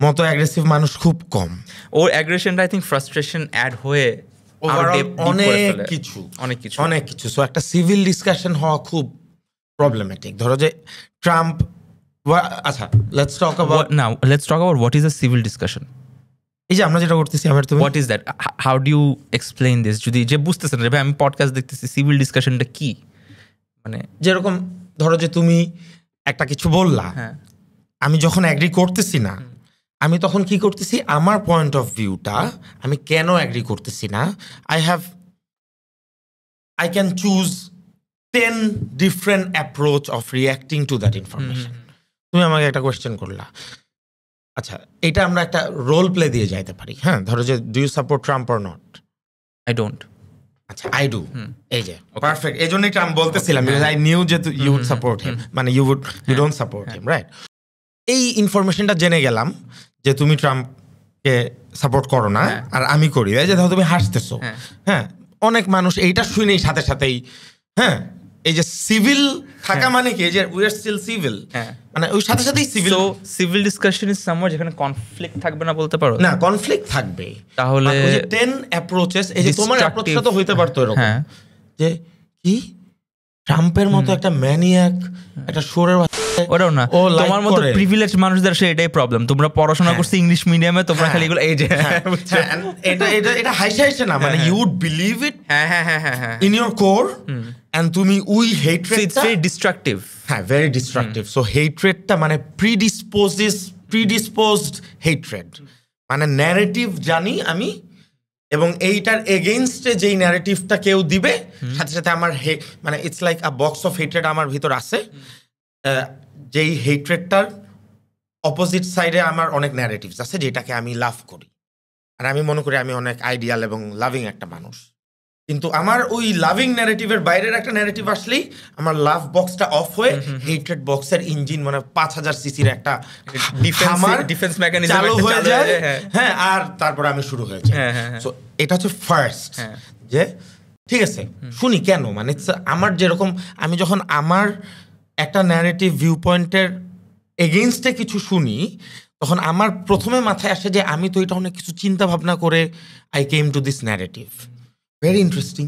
মতো অ্যাগ্রেসিভ মানুষ খুব কম। ওর অ্যাগ্রেশনটা আই থিঙ্ক ফ্রাস্ট্রেশন অ্যাড হয়ে অনেক কিছু। সো একটা সিভিল ডিসকাশন হওয়া খুব প্রবলেমেটিক। ধরো যে ট্রাম্প, আচ্ছা let's talk about what is a civil discussion. এই যে আমরা যেটা করতেছি, what is that, how do you explain this? যদি যে বুঝতেছেন না, ভাই আমি পডকাস্ট দেখতেছি, সিভিল ডিসকাশনটা কি? মানে যেরকম ধরো যে তুমি একটা কিছু বললা, আমি যখন অ্যাগ্রি করতেছি না, আমি তখন কি করতেছি, আমার পয়েন্ট অফ ভিউটা আমি কেন অ্যাগ্রি করতেছি না, I can choose 10 different approach of reacting to that information. তুমি আমাকে একটা কোয়েশ্চেন করলা, আচ্ছা এটা আমরা একটা রোল প্লে দিয়ে যাইতে পারি। হ্যাঁ, ধরো যে do you support Trump or not? I don't. আচ্ছা আই ডু। এই যে পারফেক্ট, এই জন্যই ট্রাম্প বলতেছিলাম, বিকজ আই নিউ যে ইউ উড সাপোর্ট হিম, মানে you don't support him, right? এই ইনফরমেশনটা জেনে গেলাম যে তুমি ট্রাম্পকে সাপোর্ট করো না আর আমি করি, যে ধরো তুমি হাসতেছো। হ্যাঁ, অনেক মানুষ এইটা শুনেই সাথে সাথেই, হ্যাঁ, এই যে সিভিল থাকা মানে কি, যে উই আর স্টিল সিভিল, মানে ওই সাথে সাথেই civil. So civil discussion is somewhere যেখানে কনফ্লিক্ট থাকবে না, বলতে পারো? না, কনফ্লিক্ট থাকবে। তাহলে ওই যে 10 অ্যাপ্রোচেস, এই যে তোমার অ্যাপ্রোচটা তো হইতে পারতো এরকম, যে কি ট্রাম্পের মতো একটা ম্যানিয়াক, একটা শোরের, ওটাও না, তোমার মতো প্রিভিলেজ মানুষদের সে এটাই প্রবলেম। তোমরা পড়াশোনা করছো ইংলিশ মিডিয়ামে, তোমরা খালি এগুলো এই যে এটা হাইসে না, মানে you would believe it in your core, and তুমি ওই হেট্রেড, ইটস ভেরি ডিস্ট্রাকটিভ। হ্যাঁ, ভেরি ডিস্ট্রাকটিভ। সো হেট্রেডটা মানে প্রিডিসপোজড হেট্রেড, মানে ন্যারেটিভ জানি আমি, এবং এইটার এগেইনস্টে যেই ন্যারেটিভটা কেউ দিবে, সাথে সাথে আমার মানে it's like a box of hatred আমার ভিতর আছে, যেই হেট্রেডটার অপোজিট সাইডে আমার অনেক ন্যারেটিভস আছে যেটাকে আমি লাভ করি, আর আমি মনে করি আমি অনেক আইডিয়াল এবং লাভিং একটা মানুষ। কিন্তু আমার ওই লাভিং ন্যারেটিভের বাইরের একটা ন্যারেটিভ আসলেই আমার লাভ বক্সটা অফ হয়ে হেট্রেড বক্সের ইঞ্জিন, মানে 5000 সিসির একটা ডিফেন্স মেকানিজম চালু হয়ে যায়। হ্যাঁ, আর তারপর আমি শুরু হয়ে যাই। সো এটা হচ্ছে ফার্স্ট, যে ঠিক আছে শুনি কেন, মানে আমার যেরকম, আমি যখন আমার একটা ন্যারেটিভ ভিউ পয়েন্টের এগেইনস্টে কিছু শুনি, তখন আমার প্রথমে মাথায় আসে যে আমি তো এটা অনেক কিছু চিন্তা ভাবনা করে I came to this narrative, very interesting,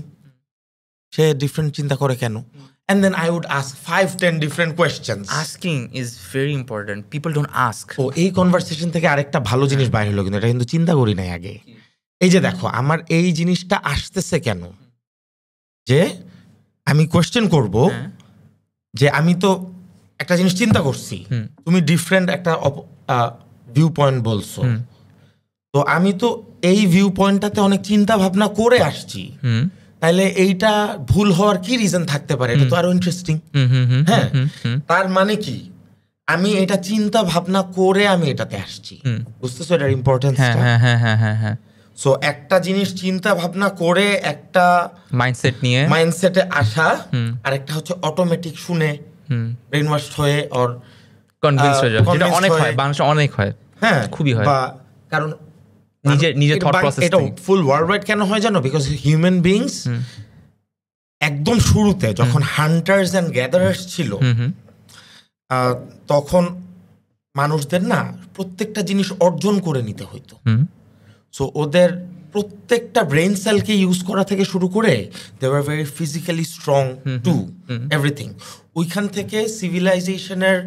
say different চিন্তা করে কেন, and then I would ask 5-10 different questions. Asking is very important. People don't ask. ও, এই কনভারসেশন থেকে আরেকটা ভালো জিনিস বাইরে হলো, কিন্তু এটা কিন্তু চিন্তা করি নাই আগে। এই যে দেখো আমার এই জিনিসটা আসতেছে কেন, যে আমি কোয়েশ্চেন করব যে আমি তো একটা জিনিস চিন্তা করছি, তুমি ডিফারেন্ট একটা ভিউ পয়েন্ট বলছো, তো আমি তো এই ভিউ পয়েন্টটাতে অনেক চিন্তা ভাবনা করে আসছি, তাহলে এইটা ভুল হওয়ার কি রিজন থাকতে পারে? এটা তো আরো ইন্টারেস্টিং। হ্যাঁ, তার মানে কি আমি এটা চিন্তা ভাবনা করে আমি এটাতে আসছি, বুঝতেছো এটার ইম্পর্টেন্স? সো একটা জিনিস চিন্তা ভাবনা করে একটা মাইন্ডসেটে আসা, আর একটা হচ্ছে অটোমেটিক শুনে ব্রেন ওয়াশ হয়ে অর কনভিন্স হয়ে যায়, যেটা অনেক হয় বাংলাদেশে, অনেক হয়। হ্যাঁ, খুবই হয়। কারণ নিজের থট প্রসেস, এটা ফুল ওয়ার্ল্ড ওয়াইড কেন হয় জানো? বিকজ হিউম্যান বিংস একদম শুরুতে যখন হান্টার্স এন্ড গ্যাদারার্স ছিল, তখন মানুষদের না প্রত্যেকটা জিনিস অর্জন করে নিতে হইতো। সো ওদের প্রত্যেকটা ব্রেন সেলকে ইউজ করা থেকে শুরু করে they were very physically strong to everything. ওইখান থেকে সিভিলাইজেশনের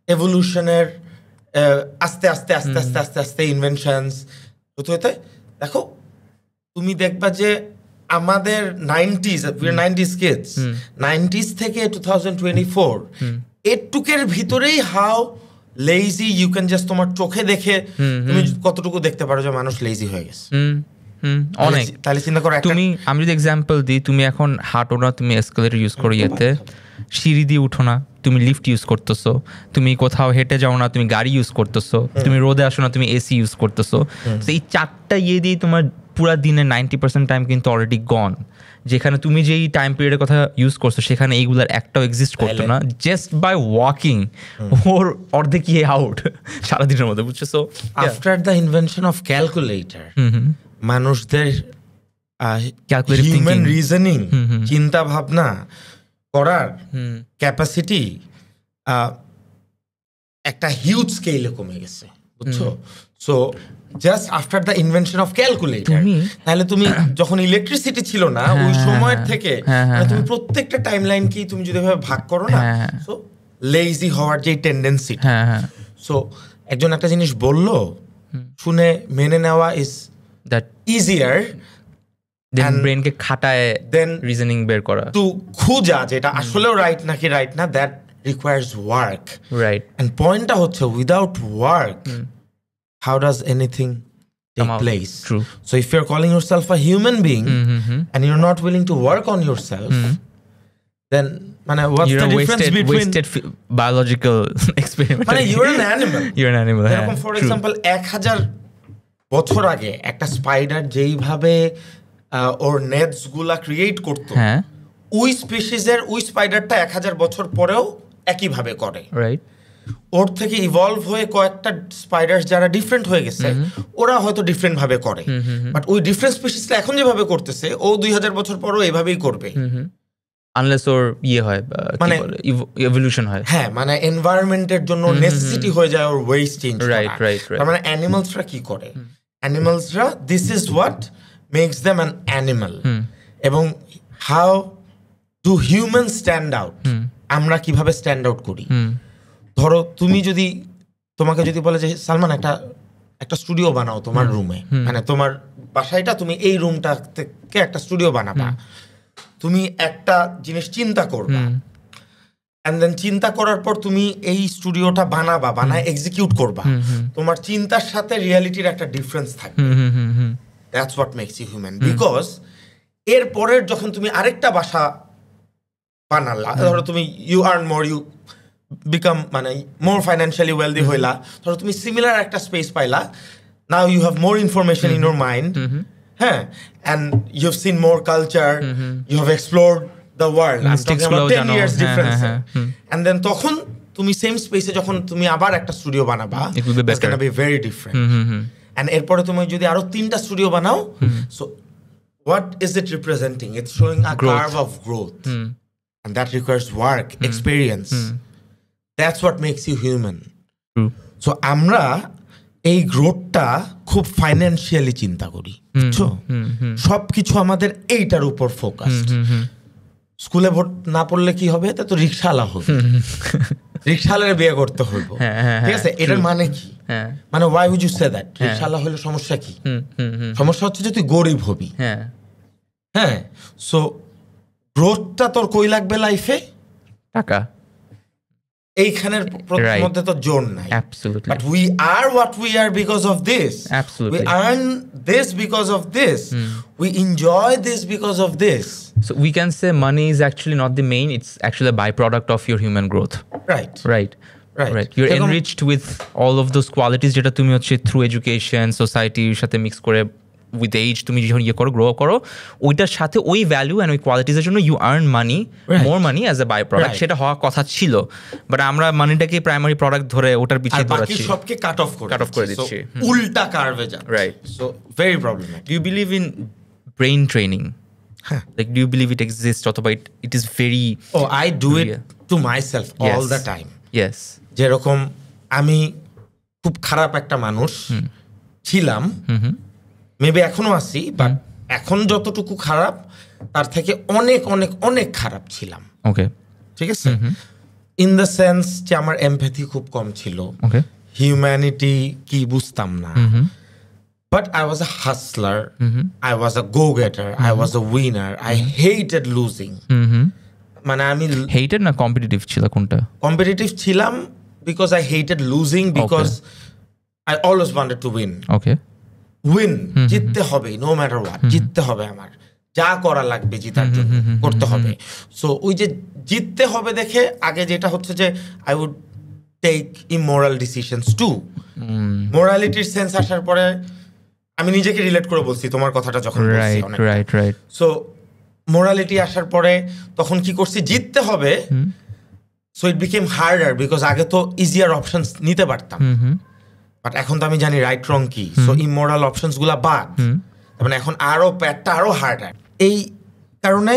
এভলিউশনের আস্তে আস্তে আস্তে আস্তে আস্তে আস্তে ইনভেনশনস হতে হতে দেখো তুমি দেখবা যে আমাদের 90s কিডস, 90s থেকে 2024 এটুকের ভিতরেই how lazy you can just, তোমার চোখে দেখে তুমি কতটুকু দেখতে পারো যে মানুষ লেজি হয়ে গেছে। অনেক। তাহলে চিন্তা করো, তুমি, আমি যদি এক্সাম্পল দিই, তুমি এখন হাঁটো না, তুমি এসকেলেটর ইউজ করো, ইয়েতে সিঁড়ি দিয়ে উঠো না, তুমি লিফট ইউজ করতেছো, তুমি কোথাও হেঁটে যাও না, তুমি গাড়ি ইউজ করতেছো, তুমি রোদে আসো না, তুমি এসি ইউজ করতেছো। তো এই 4টা ইয়ে দিয়ে তোমার পুরা দিনে 90% টাইম কিন্তু অলরেডি গন। যেখানে তুমি যেই টাইম পিরিয়ডের কথা ইউজ করছো সেখানে এইগুলার একটাও এক্সিস্ট করতো না, জাস্ট বাই ওয়াকিং ওর অর্ধেক ইয়ে আউট সারাদিনের মধ্যে, বুঝছো? So after the invention of calculator, মানুষদের হিউম্যান রিজনিং, চিন্তা ভাবনা করার ক্যাপাসিটি একটা হিউজ স্কেলে কমে গেছে, বুঝছো? So just after the invention of calculator, তাহলে তুমি যখন ইলেকট্রিসিটি ছিল না ওই সময়ের থেকে তুমি প্রত্যেকটা টাইমলাইন কি তুমি যদি এভাবে ভাগ করো না, সো লেজি হওয়ার যে টেন্ডেন্সি, সো একজন একটা জিনিস বললো শুনে মেনে নেওয়া ইজ দ্যাট ইজিয়ার দেন ব্রেনকে খাটায় দেন রিজনিং বের করা, টু খুঁজা যেটা আসলেও রাইট নাকি রাইট না, that requires work. Right. And point হচ্ছে without work, how does anything take place? True. So if you're calling yourself a human being and you're not willing to work on yourself, then what's you're the difference between wasted biological experiment? You're an animal. You're an animal. এরকম for example 1000 বছর আগে একটা spider যেইভাবে ওর নেটস গুলা create করতো, ওই স্পিসিসের ওই স্পাইডারটা 1000 বছর পরেও একইভাবে করে, রাইট? ওর থেকে ইভলভ হয়ে কয়েকটা স্পাইডার যারা ডিফারেন্ট হয়ে গেছে ওরা হয়তো ডিফারেন্ট ভাবে করে, বাট ওই ডিফারেন্ট স্পিসিসটা এখন যেভাবে করতেছে ও 2000 বছর পরও এভাবেই করবে, আনলেস ওর হয় ইভলিউশন হয়। হ্যাঁ, এনভায়রনমেন্টের জন্য নেসেসিটি হয়ে যায় ওর ওয়েজ চেঞ্জ, রাইট রাইট। তার অ্যানিমালসরা কি করে, অ্যানিমালসরা this is what makes them an animal. এবং how do human stand out, আমরা কিভাবে স্ট্যান্ড আউট করি? ধরো তোমাকে যদি বলে যে সালমান একটা স্টুডিও বানাও তোমার রুমে, তোমার বাসায়টা তুমি এই রুমটা থেকে একটা স্টুডিও বানাবা, তুমি একটা জিনিস চিন্তা করবা, এন্ড দেন চিন্তা করার পর তুমি এই স্টুডিওটা বানায় এক্সিকিউট করবা, তোমার চিন্তার সাথে রিয়ালিটির একটা ডিফারেন্স থাকবে। That's what makes you human. Because এর পরের যখন তুমি আরেকটা বাসা বানালা, ধরো তুমি you earn more, you become more financially wealthy হইলা, ধরো তুমি সিমিলার একটা স্পেস পাইলা, now you have more information in your mind, হ্যাঁ, and you've seen more culture, you have explored the world, I'm talking about 10 years difference, and then তখন তুমি same স্পেসে যখন তুমি আবার একটা studio বানাবা, it's gonna be very different, and এরপরে তুমি যদি আরো 3টা স্টুডিও বানাও, so what is it representing? It's showing a curve of growth, and that requires work, experience. That's what makes you human. So আমরা এই গ্রোথটা খুব ফাইন্যান্সিয়ালি চিন্তা করি, বুঝছো? সবকিছু আমাদের এইটার উপর ফোকাস। স্কুলে ভোট না পড়লে কি হবে? তা তো রিক্সাওয়ালা হবে, রিক্সাওয়ালার বিয়ে করতে হইব, ঠিক আছে? এটার মানে কি? why would you say that? রিক্সাওয়ালা হলে সমস্যা কি? সমস্যা হচ্ছে যে তুই গরিব হবি। হ্যাঁ, সো গ্রোথটা তোর কই লাগবে লাইফে? টাকা। এইখানের মধ্যে তো জোর নাই। Absolutely. But we are what we are because of this. Absolutely. We earn this because of this. We enjoy this because of this. So we can say money is actually not the main, it's actually a byproduct of your human growth. Right. Right. Right. You're enriched with all of those qualities যেটা তুমি হচ্ছে through education, societyর সাথে mix করে with age তুমি যখন grow করো, ওইটার সাথে ওই ভ্যালু অ্যান্ড ওই কোয়ালিটিসের জন্য you earn money, more money as a by product. সেটা হওয়ার কথা ছিল, বাট আমরা মানিটাকে প্রাইমারি প্রোডাক্ট ধরে ওটার পিছিয়ে দৌড়াচ্ছি, সবকে কাট অফ করে দিচ্ছি, উল্টা কার্ভে যাচ্ছে। Right. So very problematic. Do you believe in brain training? Like, do you believe it exists, অথবা it is very... Oh, I do it to myself all the time. Yes. যেরকম আমি খুব খারাপ একটা মানুষ ছিলাম, মেবি এখনো আছি, বাট এখন যতটুকু খারাপ তার থেকে অনেক অনেক অনেক খারাপ ছিলাম। ওকে, ঠিক আছে? ইন দ্য সেন্স যে আমার এমপ্যাথি খুব কম ছিল, হিউম্যানিটি কি বুঝতাম না, but I was a hustler, I was a go getter, I was a winner, I hated losing. আমি হেটেড না কম্পিটিটিভ ছিল? কোনটা? কম্পিটিটিভ ছিলাম because I hated losing, because I always wanted to win. Okay, win, জিততে হবে, no matter what, জিততে হবে, আমার যা করা লাগবে জিতার জন্য করতে হবে। সো ওই যে জিততে হবে দেখে আগে যেটা হচ্ছে যে I would take immoral decisions too. মোরালিটির সেন্স আসার পরে আমি নিজেকে রিলেট করে বলছি তোমার কথাটা যখন বলছি, রাইট। সো মোরালিটি আসার পরে তখন কি করছি, জিততে হবে, so it became harder, because আগে তো ইজিয়ার অপশনস নিতে পারতাম, বাট এখন তো আমি জানি রাইট রং কি, সো ইমোরাল অপশনস গুলা বাদ, মানে এখন আরো প্যাডটা আরো হার্ডার। এই কারণে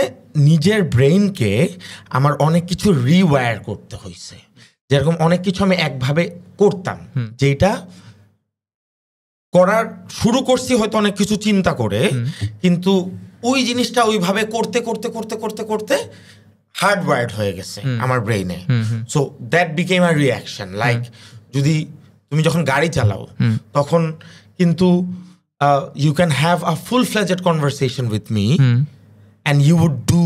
নিজের ব্রেইনকে আমার অনেক কিছু রিওয়্যার করতে হয়েছে, যেরকম অনেক কিছু আমি একভাবে করতাম, যেটা করার শুরু করছি হয়তো অনেক কিছু চিন্তা করে, কিন্তু ওই জিনিসটা ওইভাবে করতে করতে করতে করতে করতে হার্ডওয়ার্ড হয়ে গেছে আমার ব্রেইনে। So that became a reaction. Like যদি তুমি যখন গাড়ি চালাও তখন কিন্তু you can have a full-fledged conversation with me and you would do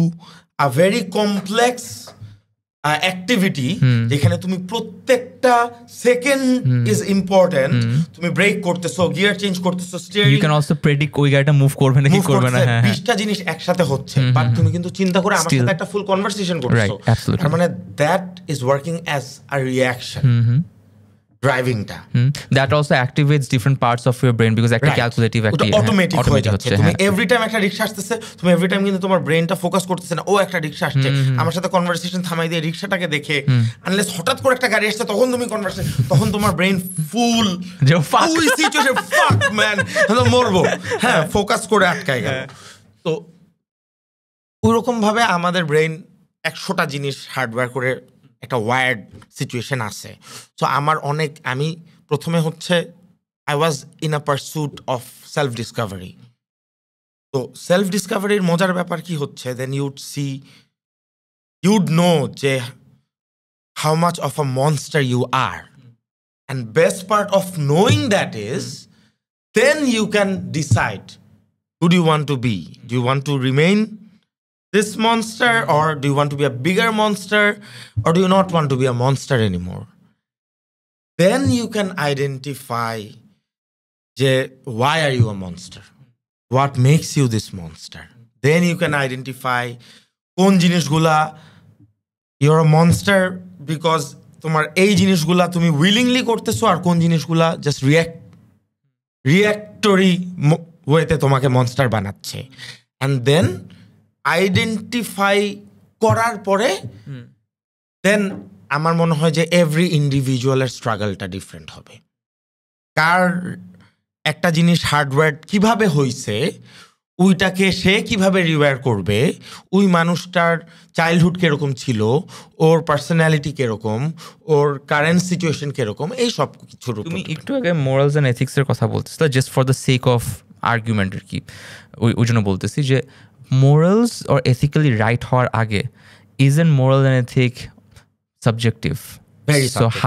a very complex activity যেখানে তুমি প্রত্যেকটা সেকেন্ড is important, তুমি ব্রেক করতেছো, গিয়ার চেঞ্জ করতেছো, steering, you can also predict ওই গাড়িটা মুভ করবে না কি করবে না, হ্যাঁ 20টা জিনিস একসাথে হচ্ছে, বাট তুমি কিন্তু চিন্তা করে আমার সাথে একটা ফুল কনভারসেশন করতেছো। তার মানে that is working as a reaction. ড্রাইভিংটা that also activates different parts of your brain because একটা ক্যালকুলেটিভ একটা অটোমেটিক হয়ে যাচ্ছে। তুমি এভরি টাইম একটা রিকশা আসতেছে, তুমি এভরি টাইম কিন্তু তোমার ব্রেনটা ফোকাস করতেছে না ও একটা রিকশা আসছে, আমার সাথে কনভারসেশন থামাই দিয়ে রিকশাটাকে দেখে, আনলেস হঠাৎ করে একটা গাড়ি আসছে তখন তুমি কনভারসেশন, তখন তোমার ব্রেন ফুল ওই সিচুয়েশন ফাক ম্যান মরবো, হ্যাঁ ফোকাস করে আটকায় গেল। তো ওইরকম ভাবে আমাদের ব্রেন 100টা জিনিস হার্ডওয়্যার করে একটা ওয়ার্ড সিচুয়েশন আছে। সো আমি প্রথমে হচ্ছে I was in a pursuit of self Discovery. তো সেলফ ডিসকভারির মজার ব্যাপার কি হচ্ছে, দেন you'd know যে how much of a monster you are, and best part of knowing that is then you can decide who do you want to be. Do you want to remain this monster, or do you want to be a bigger monster, or do you not want to be a monster anymore? Then you can identify why are you a monster, what makes you this monster. Then you can identify কোন জিনিসগুলা you're a monster because তোমার এই জিনিসগুলা তুমি willingly করতেছো, আর কোন জিনিসগুলা just রিঅ্যাক্টরি ওয়েতে তোমাকে মনস্টার বানাচ্ছে। and then আইডেন্টিফাই করার পরে দেন আমার মনে হয় যে এভরি ইন্ডিভিজুয়ালের স্ট্রাগলটা ডিফারেন্ট হবে। কার একটা জিনিস হার্ডওয়্যার কিভাবে হইছে, ওইটাকে সে কিভাবে রিওয়্যার করবে, ওই মানুষটার চাইল্ডহুড কিরকম ছিল, ওর পার্সোনালিটি কিরকম, ওর কারেন্ট সিচুয়েশন কিরকম, এই সব কিছুর উপর। তুমি একটু আগে মোরালস অ্যান্ড এথিক্সের কথা বলতেছিলে, just for the sake of argument আর কি, ওই জন্য বলতেছি যে morals or ethically right হওয়ার আগে isn't moral and ethic subjective? Very so subjective.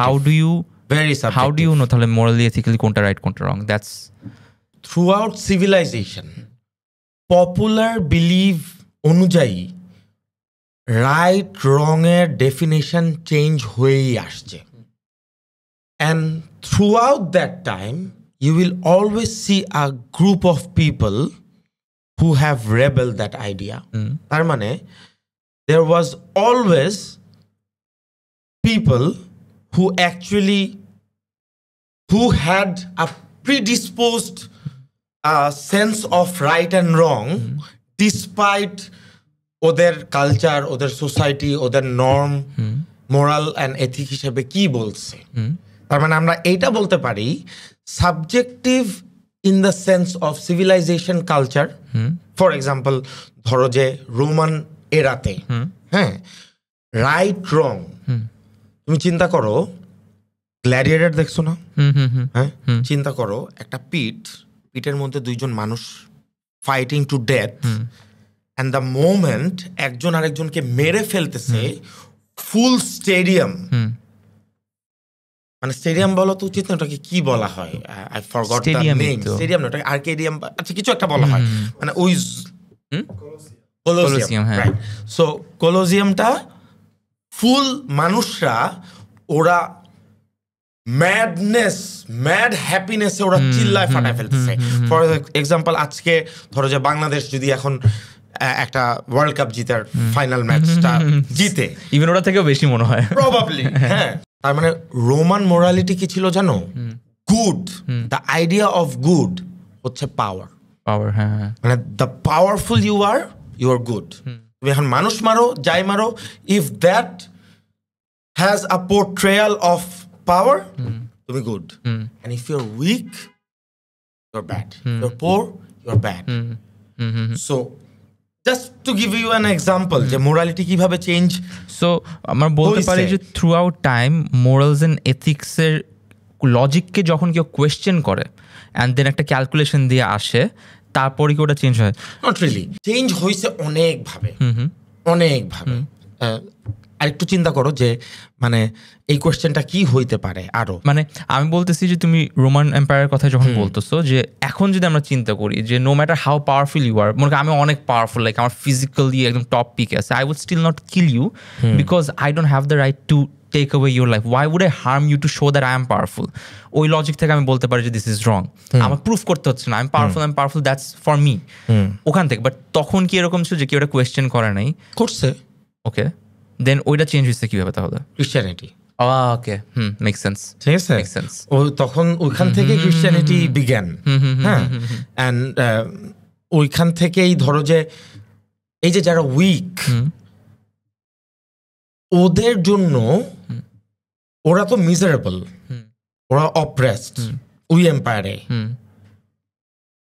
how do you know তাহলে morally ethically কোনটা right কোনটা wrong? That's throughout civilization popular belief অনুযায়ী right wrong এর definition change হয়েই আসছে, and throughout that time you will always see a group of people who have rebelled that idea. তার মানে there was always people who had a predisposed sense of right and wrong despite ওদের culture, ওদের society, ওদের norm, moral and ethic হিসেবে কি বলছে। তার মানে আমরা এইটা বলতে পারি subjective in the sense of civilization culture. For example, ধরো যে রোমান এরাতে, হ্যাঁ রাইট রং, তুমি চিন্তা করো গ্ল্যাডিয়েটর দেখছো না, হ্যাঁ চিন্তা করো একটা পিটের মধ্যে দুইজন মানুষ fighting to death, and the moment একজন আরেকজনকে মেরে ফেলতেছে, ফুল স্টেডিয়াম, মানে স্টেডিয়াম বলা তো উচিত না, ওটাকে কি বলা হয়, I forgot the name, stadium না ওটা আর্কেডিয়াম, আচ্ছা কিছু একটা বলা হয়, মানে ওই কলোসিয়াম, রাইট। সো কলোসিয়ামটা ফুল মানুষরা, ওরা ম্যাড হ্যাপিনেসে ওরা চিল্লায় ফাটায় ফেলতেছে। ফর এক্সাম্পল আজকে ধরো যে বাংলাদেশ যদি এখন একটা ওয়ার্ল্ড কাপ জিতার ফাইনাল ম্যাচটা জিতে, ইভেন ওটা থেকেও বেশি মনে হয় প্রবাবলি, হ্যাঁ। তার মানে রোমান মোরালিটি কি ছিল জানো? Good, the idea of good হচ্ছে পাওয়ার, হ্যাঁ, মানে the powerful you are good. তুমি এখন মানুষ মারো, যাই মারো, if that has a portrayal of power, তুমি good, and if you are weak you are bad, you are poor you are bad. So just to give you an example যে morality কিভাবে change. So আমরা বলতে পারি যে throughout time morals and এথিক্সের লজিককে যখন কেউ কোয়েশ্চেন করে অ্যান্ড দেন একটা ক্যালকুলেশন দিয়ে আসে, তারপরে কি ওটা চেঞ্জ হয়? নট রিয়েলি, চেঞ্জ হয়েছে অনেকভাবে, অনেকভাবে। আরেকটু চিন্তা করো যে মানে এই কোয়েশ্চেনটা কি হইতে পারে আরো। মানে আমি বলতেছি যে তুমি রোমান এম্পায়ারের কথা যখন বলতেছো, যে এখন যদি আমরা চিন্তা করি যে no matter how powerful you are, মনে করি আমি অনেক পাওয়ারফুল, লাইক আমার ফিজিক্যালি একদম টপ পিকে আছে, I would still not kill you because I don't have the right to take away your life. Why would I harm you to show that I am powerful? ওই logic থেকে আমি বলতে পারি যে this is wrong, আমার proof করতে হচ্ছে না, I am powerful, that's for me, ওখান থেকে। বাট তখন কি এরকম ছিল যে কেউ এটা কোয়েশ্চেন করে নাই? করছে। ওকে, দেন ওইটা চেঞ্জ হয়েছে কিভাবে তাহলে? ক্রিশ্চিয়ানিটি। ওকে, মেক সেন্স, ঠিক আছে, মেক সেন্স। ও তখন ওইখান থেকে ক্রিশ্চিয়ানিটি বিজ্ঞান, হ্যাঁ, অ্যান্ড ওইখান থেকেই ধরো যে এই যে যারা উইক, ওদের জন্য ওরা তো মিজারেবল, ওরা অপ্রেসড ওই এম্পায়ারে,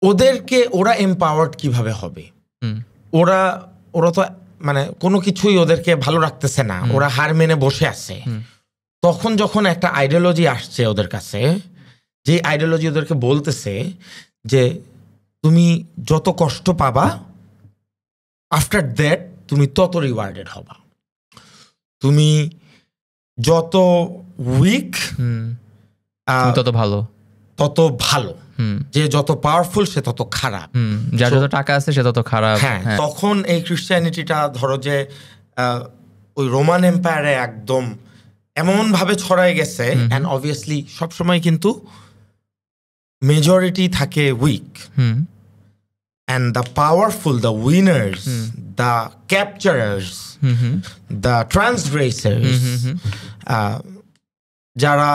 ওদেরকে ওরা এম্পাওয়ার্ড কিভাবে হবে? ওরা তো মানে কোনো কিছুই ওদেরকে ভালো রাখতেছে না, ওরা হার মেনে বসে আছে। তখন যখন একটা আইডিওলজি আসছে ওদের কাছে, যে আইডিওলজি ওদেরকে বলতেছে যে তুমি যত কষ্ট পাবা, আফটার দ্যাট তুমি তত রিওয়ার্ডেড হবা, তুমি যত উইক তত ভালো, যে যত পাওয়ারফুল সে তত খারাপ, যার যত টাকা আছে সে তত খারাপ। হ্যাঁ, তখন এই ক্রিশ্চিয়ানিটিটা ধরো যে ওই রোমান এম্পায়ারে একদম এমন ভাবে ছড়ায় গেছে, এন্ড অবভিয়াসলি সবসময় কিন্তু মেজরিটি থাকে week, and the powerful, the winners, the capturers, the transgressors, যারা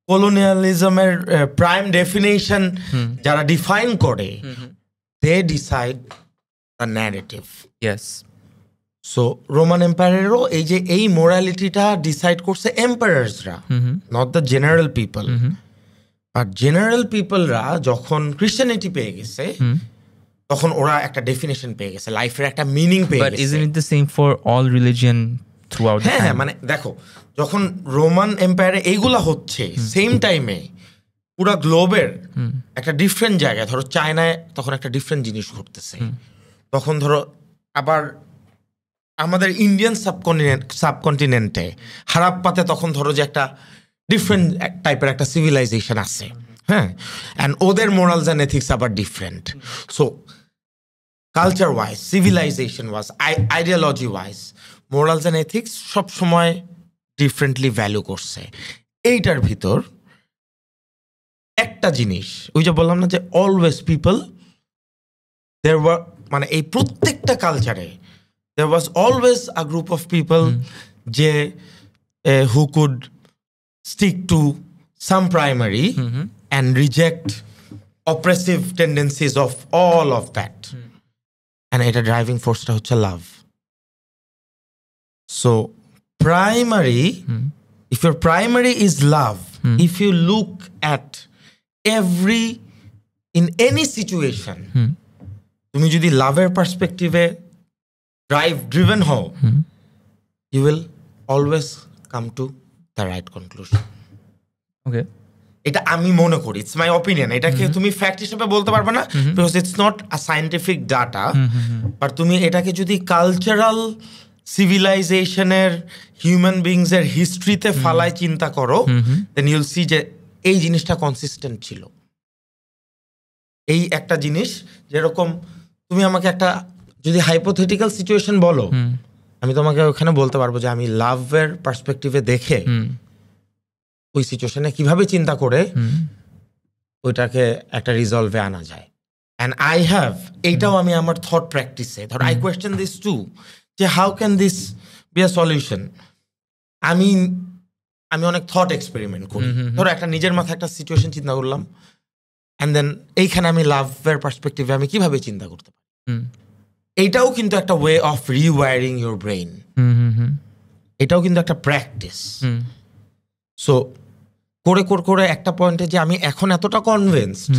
colonialism-এর prime definition যারা ডিফাইন করে, they decide the narrative. Yes. So Roman এম্পায়ারেরও এই যে এই মোরালিটিটা ডিসাইড করছে এম্পায়ার্সরা, নট দ্য জেনারেল পিপল। আর জেনারেল পিপলরা যখন ক্রিশ্চিয়ানিটি পেয়ে গেছে, তখন ওরা একটা ডেফিনেশন পেয়ে গেছে, লাইফের একটা মিনিং পেয়ে গেছে। But isn't it the same for all religion throughout the time? হ্যাঁ, মানে দেখো, যখন রোমান এম্পায়ারে এইগুলা হচ্ছে, সেম টাইমে পুরা গ্লোবের একটা ডিফারেন্ট জায়গায়, ধরো চায়নায় তখন একটা ডিফারেন্ট জিনিস ঘটতেছে, তখন ধরো আবার আমাদের ইন্ডিয়ান সাবকন্টিনেন্টে হারাপ্পাতে তখন ধরো যে একটা ডিফারেন্ট টাইপের একটা সিভিলাইজেশন আছে, হ্যাঁ, অ্যান্ড ওদের মোরালস অ্যান্ড এথিক্স আবার different. So culture wise, civilization wise, ideology wise, morals and ethics সবসময় ডিফারেন্টলি ভ্যালু করছে। এইটার ভিতর একটা জিনিস, ওই যে বললাম না যে অলওয়েজ পিপল দেয়ার ওয়ার, মানে এই প্রত্যেকটা কালচারে there was always a group of people who could stick to some primary and reject oppressive tendencies of all of that. And এটা driving force টা হচ্ছে love. So primary, if your primary is love, if you look at in any situation, তুমি যদি লাভের পার্সপেক্টিভে driven how, you will always come to the right conclusion. Okay, এটা আমি মনে করি, ইটস মাই অপিনিয়ন। এটাকে তুমি ফ্যাক্ট হিসেবে বলতে পারবে না, because it's not a scientific data, but তুমি এটাকে যদি কালচারাল সিভিলাইজেশনের হিউম্যান বিংসের হিস্ট্রিতে ফালায় চিন্তা করো, দেন ইউল সি যে এই জিনিসটা কনসিস্টেন্ট ছিল। এই একটা জিনিস, যেরকম তুমি আমাকে একটা যদি হাইপোথেটিক্যাল সিচুয়েশন বলো, আমি তোমাকে ওখানে বলতে পারবো যে আমি লাভের পার্সপেক্টিভে দেখে ওই সিচুয়েশনে কিভাবে চিন্তা করে ওইটাকে একটা রিজলভে আনা যায়। অ্যান্ড আই হ্যাভ, এইটাও আমি আমার থট প্র্যাকটিসে, ধর আই কোয়েশ্চেন দিস টু, যে how can this be a solution. আমি অনেক থট এক্সপেরিমেন্ট করি, ধরো একটা নিজের মাথায় একটা সিচুয়েশন চিন্তা করলাম, অ্যান্ড দেন এইখানে আমি লাভের পার্সপেক্টিভে আমি কিভাবে চিন্তা করতে পারি। এইটাও কিন্তু একটা ওয়ে অফ রিওয়ারিং ইউর ব্রেইন, এটাও কিন্তু একটা প্র্যাকটিস। সো করে একটা পয়েন্টে যে আমি এখন এতটা কনভিন্সড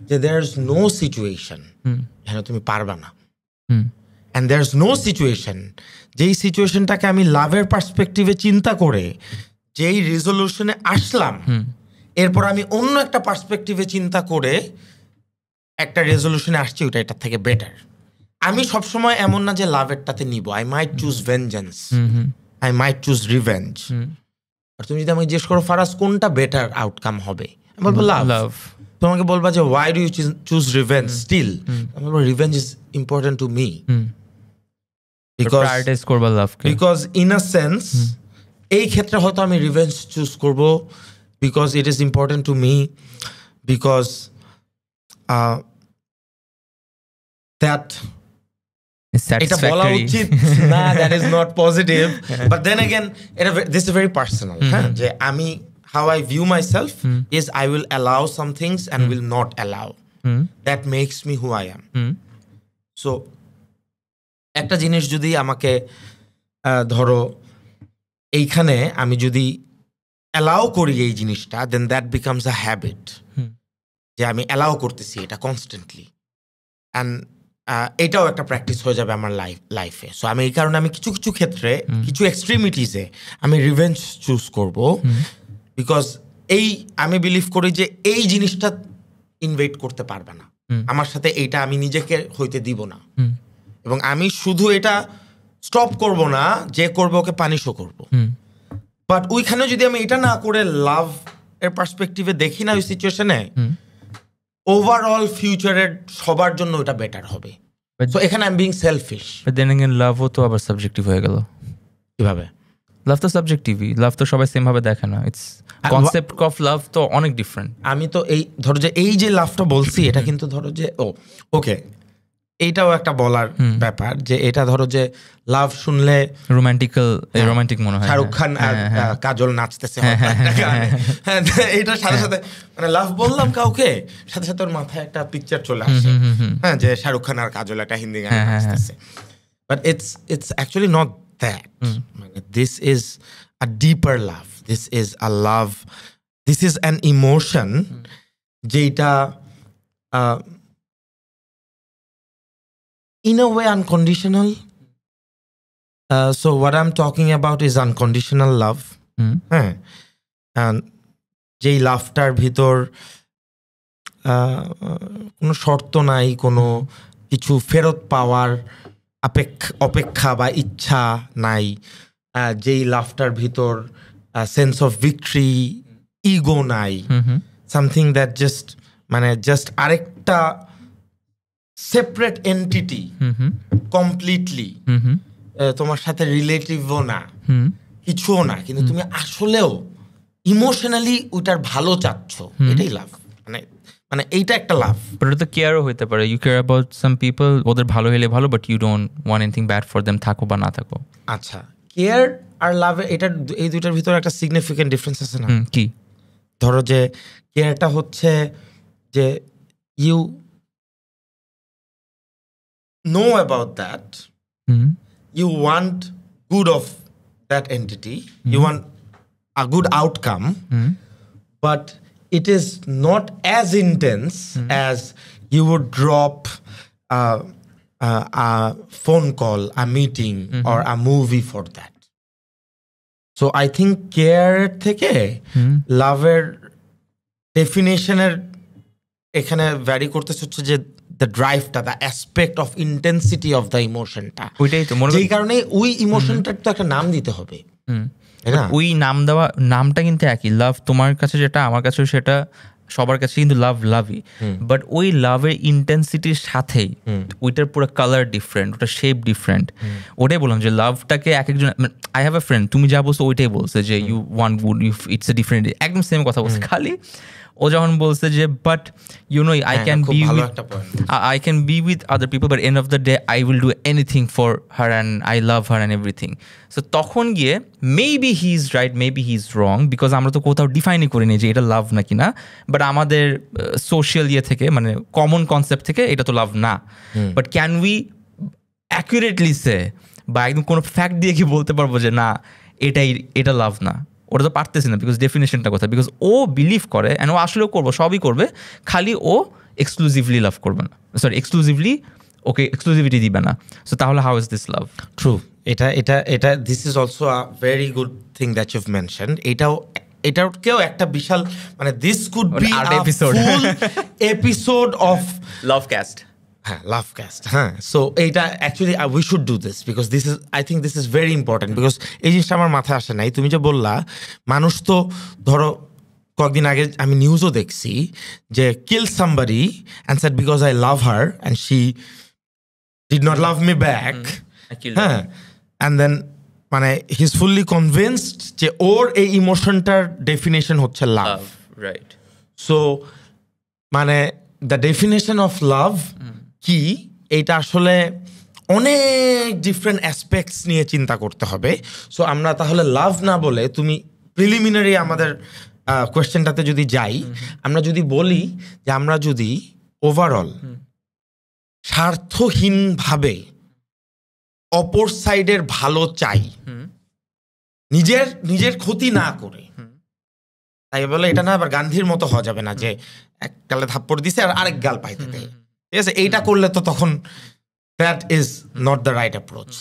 যে there's no situation যেখানে তুমি পারবা না, and there's no situation যেই সিচুয়েশনটাকে আমি লাভের পার্সপেক্টিভে চিন্তা করে যেই রেজলিউশনে আসলাম, এরপর আমি অন্য একটা পার্সপেক্টিভে চিন্তা করে একটা রেজলিউশনে আসছি, ওটা এটার থেকে বেটার। আমি সবসময় এমন না যে লাভেরটাতে নিব, I might choose vengeance, I might choose revenge. আর তুমি যদি আমাকে জিজ্ঞেস করো ফারাজ কোনটা বেটার আউটকাম হবে, আমি বলবো লাভ। তোমাকে বলবা যে why do you choose revenge still, আমি বলবো revenge is important to me, because in a sense এই ক্ষেত্রে হয়তো আমি রিভেঞ্জ চুজ করব because it is important to me, because that এটা বলা উচিত না, that is not positive, but then again এটা দিস ইজ ভেরি পার্সোনাল। হ্যাঁ, যে আমি how I view myself is I will allow some things and will not allow. That makes me who I am. So একটা জিনিস যদি আমাকে ধরো এইখানে আমি যদি অ্যালাউ করি এই জিনিসটা, then that becomes a habit, যে আমি অ্যালাউ করতেছি এটা কনস্ট্যান্টলি, অ্যান্ড এটাও একটা প্র্যাকটিস হয়ে যাবে আমার লাইফে। সো আমি এই কারণে আমি কিছু কিছু ক্ষেত্রে কিছু এক্সট্রিমিটিসে আমি রিভেঞ্জ চুজ করব, বিকজ আমি বিলিভ করি যে এই জিনিসটা ইনভেট করতে পারবে না আমার সাথে, এইটা আমি নিজেকে হইতে দিব না, এবং আমি শুধু এটা স্টপ করব না, যে করবে ওকে পানিশও করব। বাট ওইখানে যদি আমি এটা না করে লাভ এর পার্সপেক্টিভে দেখি না ওই সিচুয়েশনে, ওভারঅল ফিউচারের সবার জন্য ওটা বেটার হবে। সো এখানে I am being selfish. But then again লাভও তো আবার সাবজেক্টিভ হয়ে গেল। কিভাবে? লাভ তো সাবজেক্টিভই, লাভ তো সবাই সেম ভাবে দেখে না। ইটস কনসেপ্ট অফ লাভ তো অনেক ডিফারেন্ট। আমি তো এই ধরো যে এই যে লাভটা বলছি, এটা কিন্তু ধরো যে ওকে এইটাও একটা বলার ব্যাপার, যে এটা ধরো যে লাভ শুনলে রোমান্টিক মনে হয়, শাহরুখ খান আর কাজল নাচতেছে, এইটার সাথে সাথে মানে লাভ বললাম কাউকে, সাথে সাথে ওর মাথায় একটা পিকচার চলে আসে, হ্যাঁ, যে শাহরুখ খান আর কাজল একটা হিন্দি গান নাচতেছে। But it's actually not that. This is a deeper love. This is a love. This is an emotion যেটা in a way unconditional. So what I'm talking about is unconditional love. হ্যাঁ, যেই লাভটার ভিতর কোনো শর্ত নাই, কোনো কিছু ফেরত পাওয়ার অপেক্ষা বা ইচ্ছা নাই, যেই লাভটার ভিতর সেন্স অফ ভিক্টরি, ইগো নাই, সামথিং দ্যাট জাস্ট আরেকটা সেপারেট এন্টিটি, কমপ্লিটলি তোমার সাথে রিলেটিভও না, কিছুও না, কিন্তু তুমি আসলেও ইমোশনালি ওইটার ভালো চাচ্ছ, এটাই লাভ। মানে এইটা একটা লাভ। বাট এটা তো কেয়ারও হইতে পারে। You care about some people, ওদের ভালো হলে ভালো, but you don't want anything bad for them, থাকো বা না থাকো। আচ্ছা, কেয়ার আর লাভ এই দুইটার ভিতরে একটা সিগনিফিকেন্ট ডিফারেন্স আছে না? কি? ধরো যে কেয়ারটা হচ্ছে যে you know about that, you want good of that entity, you want a good outcome, but it is not as intense as you would drop a phone call, a meeting, or a movie for that. So I think care থেকে লাভের ডেফিনেশনের এখানে vary করতেছে হচ্ছে যে the drive-টা, the aspect of intensity of the emotion-টা, ওইটাই তো যেই কারণে ওই ইমোশনটার তো একটা নাম দিতে হবে। ওই নামটা কিন্তু একই, লাভ তোমার কাছে যেটা আমার কাছে সেটা, সবার কাছে কিন্তু লাভই, বাট ওই লাভের ইন্টেন্সিটির সাথেই ওইটার পুরো কালার ডিফারেন্ট, ওটা শেপ ডিফারেন্ট। ওটাই বললাম যে লাভটাকে এক একজন, আই হ্যাভ এ ফ্রেন্ড, তুমি যা বলছো ওইটাই বলছে যে you want good, it's a different, একদম সেম কথা বলছে, খালি ও যখন বলছে যে but you know I can be with other people, but end of the day I will do anything for her and I love her and everything. So তখন গিয়ে maybe he is right, maybe he is wrong, because আমরা তো কোথাও ডিফাইনই করিনি যে এটা লাভ নাকি না, বাট আমাদের সোশ্যাল থেকে মানে কমন কনসেপ্ট থেকে এটা তো লাভ না। বাট ক্যান উই অ্যাকুরেটলি সে, বা একদম কোনো ফ্যাক্ট দিয়ে কি বলতে পারবো যে না এটা লাভ না? ওটা তো পারতেছি না, বিকজ ডেফিনেশনটা কথা, বিকজ ও বিলিভ করে অ্যান্ড ও আসলেও করবো, সবই করবে, খালি ও এক্সক্লুসিভলি লাভ করবে না, সরি এক্সক্লুসিভলি ওকে এক্সক্লুসিভিটি দিবে না। সো তাহলে how is this love? True, এটা this is also a very good thing that ইউ've মেনশনড। এটাকেও একটা বিশাল মানে this could be a full episode of love cast. হ্যাঁ, লাভ ক্যাস্ট। হ্যাঁ, সো এইটা actually we should do this because this is I think this is very important because এই জিনিসটা আমার মাথায় আসে নাই। তুমি যে বললা মানুষ তো ধরো কয়েকদিন আগে আমি নিউজও দেখছি যে kill somebody and said because I love her and she did not love me back. হ্যাঁ, অ্যান্ড দেন মানে হি ইজ ফুললি কনভিন্সড যে ওর এই ইমোশনটার ডেফিনেশন হচ্ছে লাভ। রাইট। সো মানে দ্য ডেফিনেশন অফ লাভ কি, এইটা আসলে অনেক ডিফারেন্ট অ্যাসপেক্টস নিয়ে চিন্তা করতে হবে। সো আমরা তাহলে লাভ না বলে তুমি প্রিলিমিনারি আমাদের কোয়েশ্চেনটাতে যদি যাই, আমরা যদি বলি যে আমরা যদি ওভারঅল স্বার্থহীনভাবে অপর সাইডের ভালো চাই, নিজের ক্ষতি না করে, তাই বলে এটা না আবার গান্ধীর মতো হওয়া যাবে না যে এক গালে থাপ্পড় দিছে আর আরেক গাল পাইতে দেয়, ঠিক আছে? এইটা করলে তো তখন that is not the right approach.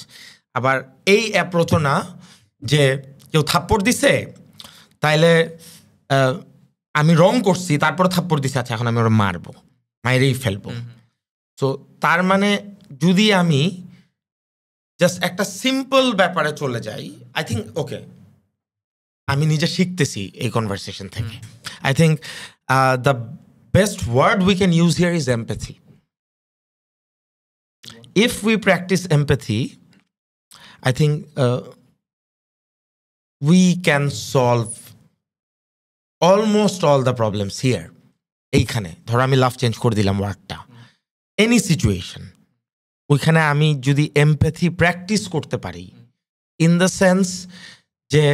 আবার এই অ্যাপ্রোচও না যে কেউ থাপ্পড় দিছে তাইলে আমি রং করছি তারপরে থাপ্পড় দিছে, আচ্ছা এখন আমি ওরা মারবো, মাইরেই ফেলবো। সো তার মানে যদি আমি জাস্ট একটা সিম্পল ব্যাপারে চলে যাই, আই থিঙ্ক ওকে আমি নিজে শিখতেছি এই কনভারসেশন থেকে। I think the best word we can use here is empathy. If we practice empathy, I think we can solve almost all the problems here. এইখানে ধরো আমি লাভ চেঞ্জ করে দিলাম ওয়ার্ডটা, এনি সিচুয়েশন, ওইখানে আমি যদি এমপ্যাথি প্র্যাকটিস করতে পারি, ইন দ্য সেন্স যে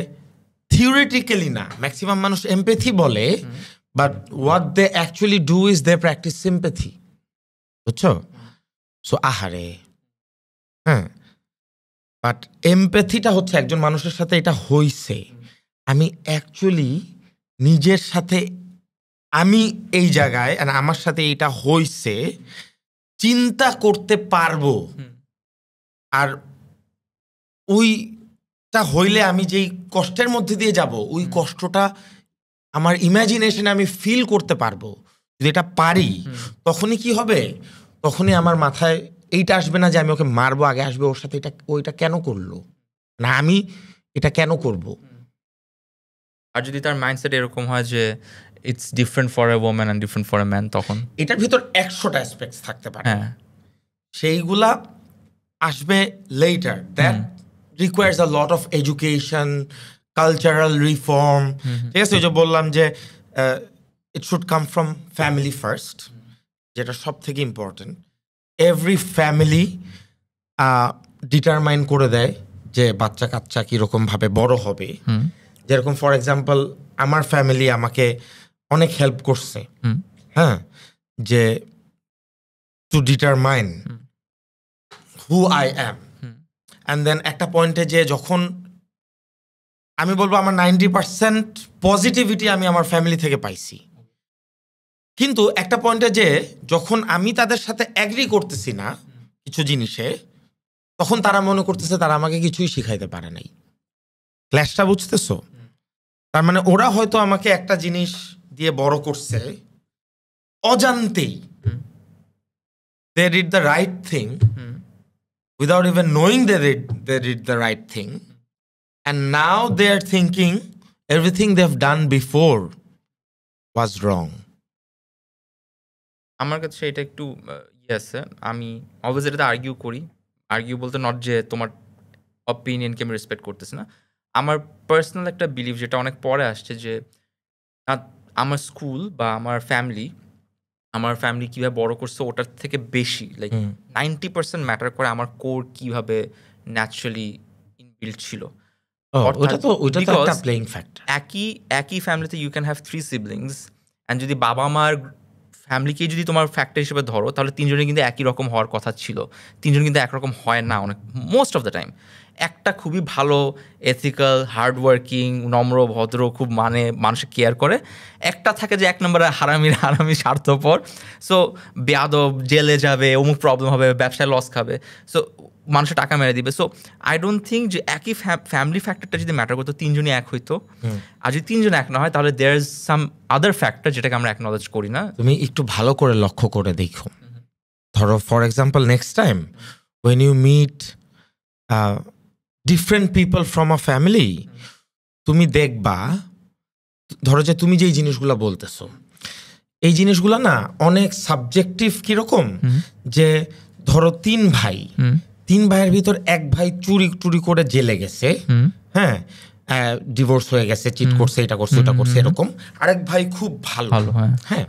থিওরিটিক্যালি না, ম্যাক্সিমাম মানুষ এমপ্যাথি বলে, but what they actually do is they practice sympathy, বুঝছো? সো আহারে, হ্যাঁ, বাট এমপ্যাথিটা হচ্ছে একজন মানুষের সাথে এটা হইছে, আমি অ্যাকচুয়ালি নিজের সাথে, আমি এই জায়গায় আমার সাথে এটা হইছে চিন্তা করতে পারবো, আর ওইটা হইলে আমি যেই কষ্টের মধ্যে দিয়ে যাব ওই কষ্টটা আমার ইমাজিনেশনে আমি ফিল করতে পারবো। যদি এটা পারি তখনই কি হবে, তখনই আমার মাথায় এইটা আসবে না যে আমি ওকে মারবো, আগে আসবে ওর সাথে ওইটা কেন করলো না, আমি এটা কেন করব। আর যদি তার মাইন্ডসেট এরকম হয় যে it's different for a woman and different for a man, তখন এটার ভিতর 100টা অ্যাসপেক্টস থাকতে পারে, হ্যাঁ, সেইগুলা আসবে later. That requires a lot of education, cultural reform, ঠিক আছে? ওই যে বললাম যে it should come from family first, যেটা সব থেকে ইম্পর্টেন্ট। এভরি ফ্যামিলি ডিটারমাইন করে দেয় যে বাচ্চা কাচ্চা কীরকম ভাবে বড় হবে। যেরকম ফর এক্সাম্পল আমার ফ্যামিলি আমাকে অনেক হেল্প করছে, হ্যাঁ, যে to determine who I am. And then একটা পয়েন্টে যে যখন আমি বলবো আমার 90% পজিটিভিটি আমি আমার ফ্যামিলি থেকে পাইছি, কিন্তু একটা পয়েন্টে যে যখন আমি তাদের সাথে অ্যাগ্রি করতেছি না কিছু জিনিসে, তখন তারা মনে করতেছে তারা আমাকে কিছুই শিখাইতে পারে নাই। ক্ল্যাশটা বুঝতেছো? তার মানে ওরা হয়তো আমাকে একটা জিনিস দিয়ে বড় করছে অজান্তেই, they did the right thing without even knowing they did the right thing, and now they are thinking everything they've done before was wrong. আমার কাছে এটা একটু আছে, আমি অলওয়েজ এটাতে আর্গিউ বলতে নট যে তোমার অপিনিয়নকে আমি রেসপেক্ট করতেছি না, আমার পার্সোনাল একটা বিলিভ যেটা অনেক পরে আসছে, যে আমার স্কুল বা আমার ফ্যামিলি কীভাবে বড় করছে ওটার থেকে বেশি, লাইক 90% ম্যাটার করে আমার কোর কীভাবে ন্যাচারালি ইনবিল্ট ছিল। একই ফ্যামিলিতে you can have 3 siblings, and যদি বাবা মার ফ্যামিলিকে যদি তোমার ফ্যাক্টর হিসেবে ধরো তাহলে তিনজনে কিন্তু একই রকম হওয়ার কথা ছিল, তিনজন কিন্তু একরকম হয় না অনেক, মোস্ট অফ দ্য টাইম। একটা খুবই ভালো এথিক্যাল হার্ডওয়ার্কিং নম্র ভদ্র খুব মানে মানুষের কেয়ার করে, একটা থাকে যে এক নম্বরে হারামি স্বার্থপর, সো বেয়াদব, জেলে যাবে, অমুক প্রবলেম হবে, ব্যবসায় লস খাবে, সো মানুষের টাকা মেরে দিবে। সো আই ডোন্ট থিঙ্ক যে একই ফ্যামিলি ফ্যাক্টরটা যদি ম্যাটার করতো তিনজনই এক হইতো, আর যদি তিনজন এক না হয় তাহলে there is some other factor যেটাকে আমরা অ্যাকনলেজ করি না। তুমি একটু ভালো করে লক্ষ্য করে দেখো, ধরো for example next time when you meet different people from a family, তুমি দেখবা, ধরো যে তুমি যেই জিনিসগুলো বলতেছো এই জিনিসগুলো না অনেক সাবজেক্টিভ। কিরকম যে ধরো তিন ভাইয়ের ভিতর এক ভাই চুরি করে জেলে গেছে, হ্যাঁ, ডিভোর্স হয়ে গেছে, চিট করছে, এটা করছে ওটা করছে, এরকম। আরেক ভাই খুব ভালো, হ্যাঁ।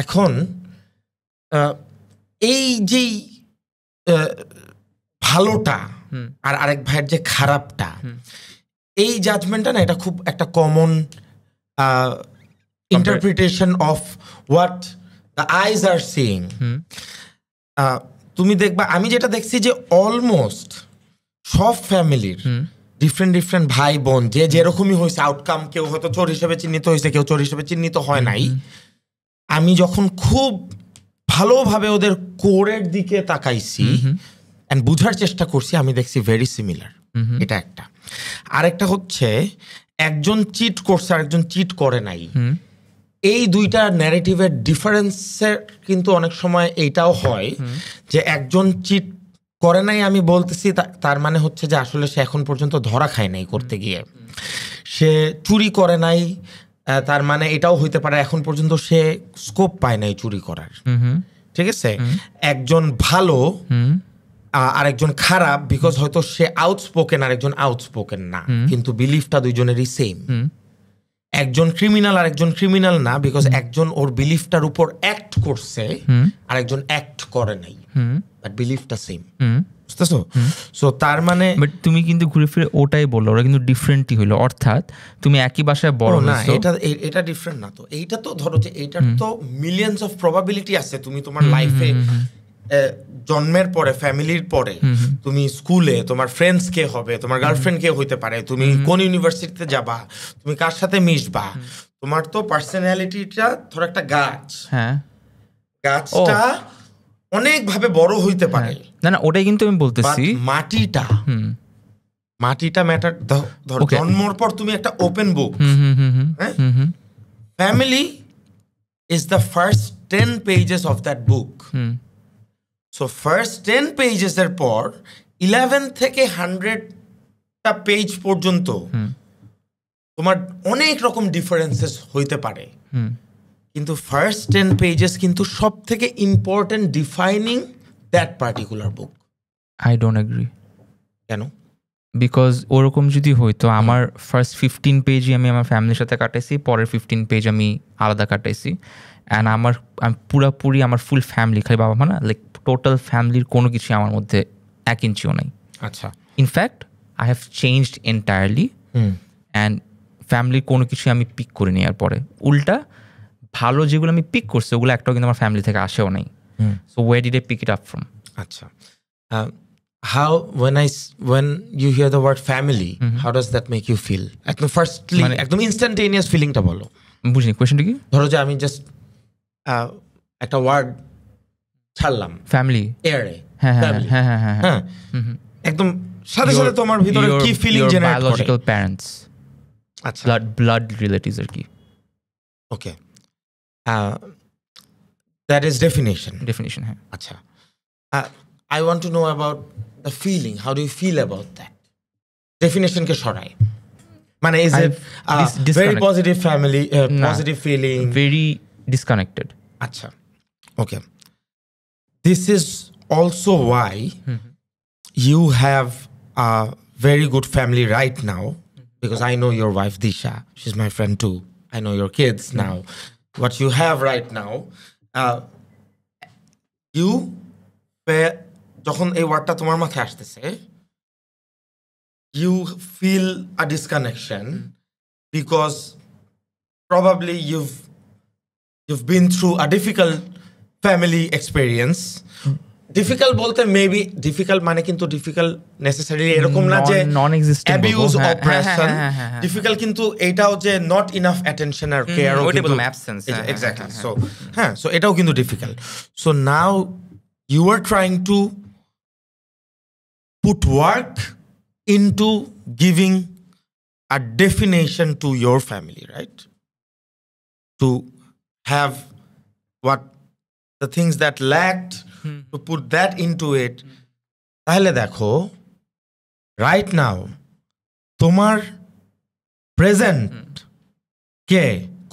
এখন এই যেই ভালোটা আর আরেক ভাইয়ের যে খারাপটা, এই জাজমেন্টটা না, এটা খুব একটা common interpretation of what the eyes R seeing. তুমি দেখবা, আমি যেটা দেখছি যে অলমোস্ট সব ফ্যামিলির ডিফারেন্ট ভাই বোন যে যেরকমই হয়েছে আউটকাম, কেউ হয়তো চোর হিসেবে চিহ্নিত হয়েছে, কেউ চোর হিসেবে চিহ্নিত হয় নাই, আমি যখন খুব ভালোভাবে ওদের কোরের দিকে তাকাইছি অ্যান্ড বুঝার চেষ্টা করছি, আমি দেখছি ভেরি সিমিলার। এটা একটা। আরেকটা হচ্ছে একজন চিট করছে আর একজন চিট করে নাই, এই দুইটা ন্যারেটিভের ডিফারেন্সের কিন্তু অনেক সময় এইটাও হয় যে একজন চিট করে নাই আমি বলতেছি তার মানে হচ্ছে যে আসলে সে এখন পর্যন্ত ধরা খায় নাই করতে গিয়ে, সে চুরি করে নাই তার মানে এটাও হইতে পারে এখন পর্যন্ত সে স্কোপ পায় নাই চুরি করার, ঠিক আছে। একজন ভালো আরেকজন খারাপ বিকজ হয়তো সে আউটস্পোকেন আরেকজন আউটস্পোকেন না, কিন্তু বিলিফটা দুইজনেরই সেম। একজন ক্রিমিনাল আর একজন ক্রিমিনাল না বিকজ একজন ওর বিলিফটার উপর অ্যাক্ট করছে আর একজন অ্যাক্ট করে নাই, বাট বিলিফটা সেম, বুঝতেছো? সো তার মানে বাট তুমি কিন্তু ঘুরে ফিরে ওটাই বললো, ওরা কিন্তু ডিফারেন্টই হইলো, অর্থাৎ তুমি একই বাসায় বড় না, হইছো। এটা ডিফারেন্ট না তো। এইটা তো ধরো যে এইটার তো মিলিয়নস অফ প্রবাবিলিটি আছে। তুমি তোমার লাইফে জন্মের পরে, ফ্যামিলির পরে, তুমি স্কুলে তোমার ফ্রেন্ডস কে হবে, তোমার গার্লফ্রেন্ড কে হইতে পারে, তুমি কোন ইউনিভার্সিটিতে যাবা, তুমি কার সাথে মিশবা, তোমার তো পার্সোনালিটিটা ধরো একটা গাছ, হ্যাঁ, গাছটা অনেক ভাবে বড় হইতে পারে। না ওটাই কিন্তু আমি বলতেছি, মাটিটা ম্যাটার। ধরো জন্মর পর তুমি একটা open book, family is the first 10 pages of that book. So first 10 pages এর পর 11 থেকে 100টা পেজ পর্যন্ত তোমার অনেক রকম ডিফারেন্সেস হইতে পারে, কিন্তু ফার্স্ট 10 pages কিন্তু সব থেকে important defining that particular book. I don't agri. কেন? বিকজ ওরকম যদি হইতো, আমার ফার্স্ট 15 পেজই আমি আমার ফ্যামিলির সাথে কাটাইছি, পরের 15 পেজ আমি আলাদা কাটাইছি, অ্যান্ড আমি পুরাপুরি আমার ফুল ফ্যামিলি, খালি বাবা মা না, লাইক টোটাল ফ্যামিলির কোনো কিছু আমার মধ্যে 1 ইঞ্চিও নাই। আচ্ছা, in fact I have changed entirely, and ফ্যামিলির কোনো কিছু আমি পিক করিনি। আর পরে উল্টা ভালো যেগুলো আমি পিক করছি ওগুলো একটাও কিন্তু আমার ফ্যামিলি থেকে আসেও নাই। So where did I pick it up from? আচ্ছা, how when you hear the word family, how does that make you feel? একদম ফার্স্টলি একদম ইনস্ট্যান্টেনিয়াস ফিলিংটা বলো। বুঝিনি কোয়েশ্চনটা কি। ধরো যে আমি জাস্ট একটা ওয়ার্ড ছাড়লাম, ফ্যামিলি, এয়ারে, হ্যাঁ, একদম সাথে সাথে তোমার ভিতরে কি ফিলিং জেনারেট করে? বায়োলজিক্যাল প্যারেন্টস, আচ্ছা, ব্লাড রিলেটিভস আর কি। ওকে, that is definition, হ্যাঁ। আচ্ছা, I want to know about the feeling. How do you feel about that? Definition ke shorai. Mane is it very positive family, positive feeling? Very disconnected. Acha. Okay. This is also why you have a very good family right now, because I know your wife Disha. She's my friend too. I know your kids now. What you have right now, you যখন এই ওয়ার্ডটা তোমার মাথায় আসতেছে, you feel a disconnection because probably you've you've been through a difficult family experience. Difficult বলতে maybe difficult মানে কিন্তু difficult necessarily এরকম না যে non-existent অ্যাবিউজ বলবো। অপারেশন হ্যাঁ। ডিফিকাল্ট কিন্তু এটাও যে নট ইনাফ অ্যাটেনশন আর কেয়ার ওইটা বললাম absence, এক্স্যাক্টলি সো এটাও কিন্তু difficult so now you are trying to put work into giving a definition to your family, right? To have what the things that lacked, to put that into it. তাহলে দেখো right now তোমার present কে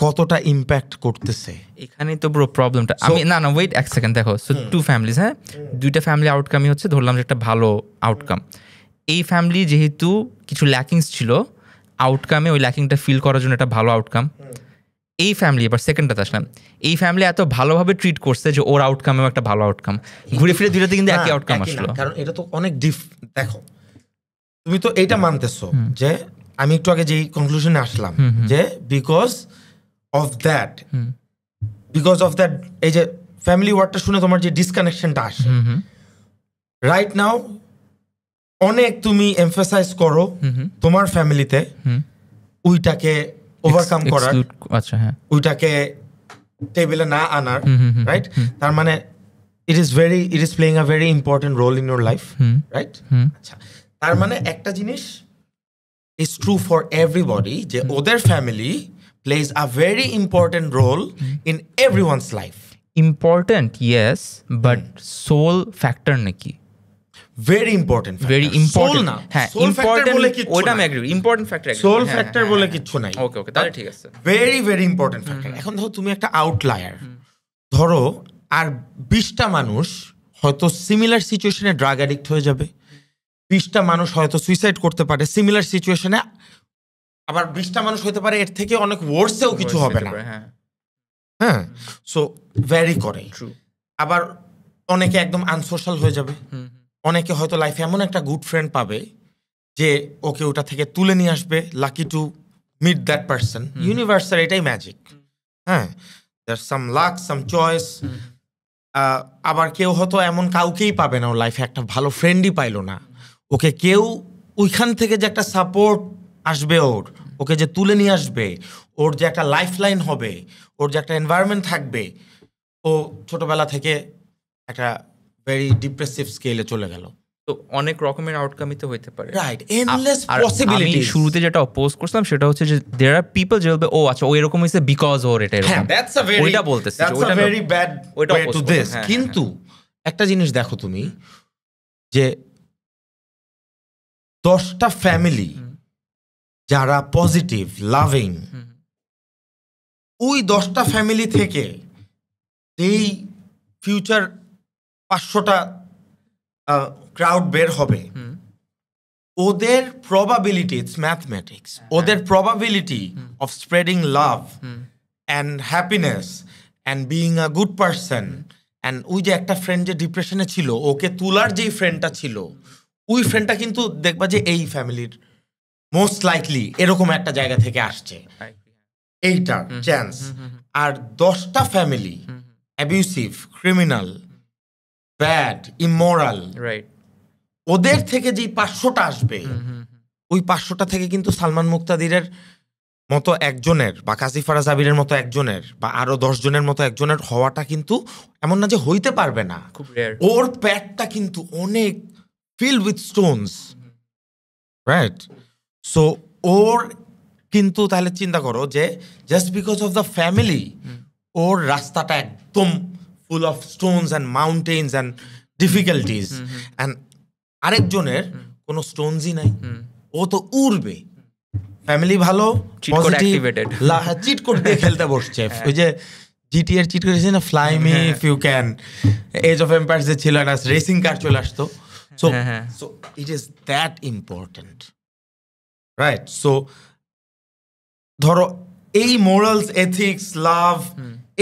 কতটা impact করতেছে এখানেই তো bro প্রবলেমটা আমি না ওয়েট এক সেকেন্ড দেখো সো টু ফ্যামিলিজ হ্যাঁ দুইটা ফ্যামিলি আউটকামই হচ্ছে ধরলাম যে একটা ভালো আউটকাম এই ফ্যামিলি যেহেতু কিছু ল্যাকিংস ছিল আউটকামে ওই ল্যাকিংটা ফিল করার জন্য একটা ভালো আউটকাম এই ফ্যামিলি এবার সেকেন্ডটাতে আসলাম এই ফ্যামিলি এত ভালোভাবে ট্রিট করছে যে ওর আউটকামেও একটা ভালো আউটকাম ঘুরে ফিরে দুইটাতে কিন্তু একই আউটকাম আসলো কারণ এটা তো অনেক দেখো তুমি তো এইটা মানতেছো যে আমি একটু আগে যেই কনক্লুশনে আসলাম যে বিকজ অফ দ্যাট এই যে ফ্যামিলি ওয়ার্ডটা শুনে তোমার যে ডিসকানেকশনটা আসে রাইট নাও অনেক তুমি এমফাসাইজ করো তোমার ফ্যামিলিতে ওইটাকে ওভারকাম করার আচ্ছা হ্যাঁ ওইটাকে টেবিলে না আনার রাইট তার মানে it is playing a very important role in your life right আচ্ছা তার মানে একটা জিনিস ইজ ট্রু ফর এভরিবডি যে ওদের family plays a very important role in everyone's life important yes but sole factor নাকি ভেরি ইম্পর্টেন্ট ভেরি ইম্পর্টেন্ট হ্যাঁ important ওইটা আমি agree important factor sole factor বলে কিছু নাই ওকে তাহলে ঠিক আছে ভেরি ভেরি ইম্পর্টেন্ট ফ্যাক্টর এখন ধরো তুমি একটা আউটলায়ার ধরো আর 20টা মানুষ হয়তো সিমিলার সিচুয়েশনে ড্রাগ অ্যাডিক্ট হয়ে যাবে 20টা মানুষ হয়তো সুইসাইড করতে পারে সিমিলার সিচুয়েশনে আবার 20টা মানুষ হতে পারে এর থেকে অনেক ওয়ার্সেও কিছু হবে না হ্যাঁ সো ভ্যারি করে আবার অনেকে একদম আনসোশ্যাল হয়ে যাবে অনেকে হয়তো লাইফে এমন একটা গুড ফ্রেন্ড পাবে যে ওকে ওটা থেকে তুলে নিয়ে আসবে lucky to meet that person universal এটাই ম্যাজিক হ্যাঁ there some lakh some choice আবার কেউ হয়তো এমন কাউকেই পাবে না ওর লাইফে একটা ভালো ফ্রেন্ডই পাইলো না ওকে কেউ ওইখান থেকে যে একটা সাপোর্ট আসবে ওকে যে তুলে নিয়ে আসবে ওর যে একটা লাইফ লাইন হবে ওর যে একটা এনভায়রনমেন্ট থাকবে ও ছোটবেলা থেকে একটা ভেরি ডিপ্রেসিভ স্কেলে চলে গেল তো অনেক রকমের আউটকামই তো হইতে পারে রাইট এন্ডলেস পসিবিলিটি আমি শুরুতে যেটা অপোজ করছিলাম সেটা হচ্ছে যে देयर আর পিপল যে বলবে ও আচ্ছা ও এরকম হইছে বিকজ ওর এটা এরকম দ্যাটস আ ভেরি ওইটা বলতেছি ওইটা very bad way to this কিন্তু একটা জিনিস দেখো তুমি যে 10টা ফ্যামিলি যারা পজিটিভ লাভিং ওই 10টা ফ্যামিলি থেকে এই ফিউচার 500টা ক্রাউড বের হবে ওদের প্রবাবিলিটি ইটস ম্যাথমেটিক্স ওদের probability of spreading love and happiness and being a good person and ওই যে একটা ফ্রেন্ড যে ডিপ্রেশনে ছিল ওকে তুলার যেই ফ্রেন্ডটা ছিল ওই ফ্রেন্ডটা কিন্তু দেখবা যে এই ফ্যামিলির মোস্ট লাইকলি এরকম একটা জায়গা থেকে আসছে এইটা চান্স আর 10টা family abusive criminal bad immoral right ওদের থেকে যেই 500টা আসবে ওই 500টা থেকে কিন্তু সালমান মুক্তাদিরের মতো একজনের বা কাসিফারা জাবিরের মতো একজনের বা আরো 10 জনের মতো একজনের হওয়াটা কিন্তু এমন না যে হইতে পারবে না খুব রেয়ার ওর পেটটা কিন্তু অনেক filled with stones right so ওর কিন্তু তাহলে চিন্তা করো যে just because of the family ওর রাস্তাটা একদম full of stones and mountains and difficulties and আরেকজনের কোনো স্টোনসই নাই ও তো উড়বে ফ্যামিলি ভালো চিট কোড দিয়ে খেলতে বসছে ওই যে জিটি এর চিট করেছে না fly me if you can age of empires যে ছিল না রেসিং কার চলে আসতো so so it is that important right so ধরো এই মোরালস এথিক্স লাভ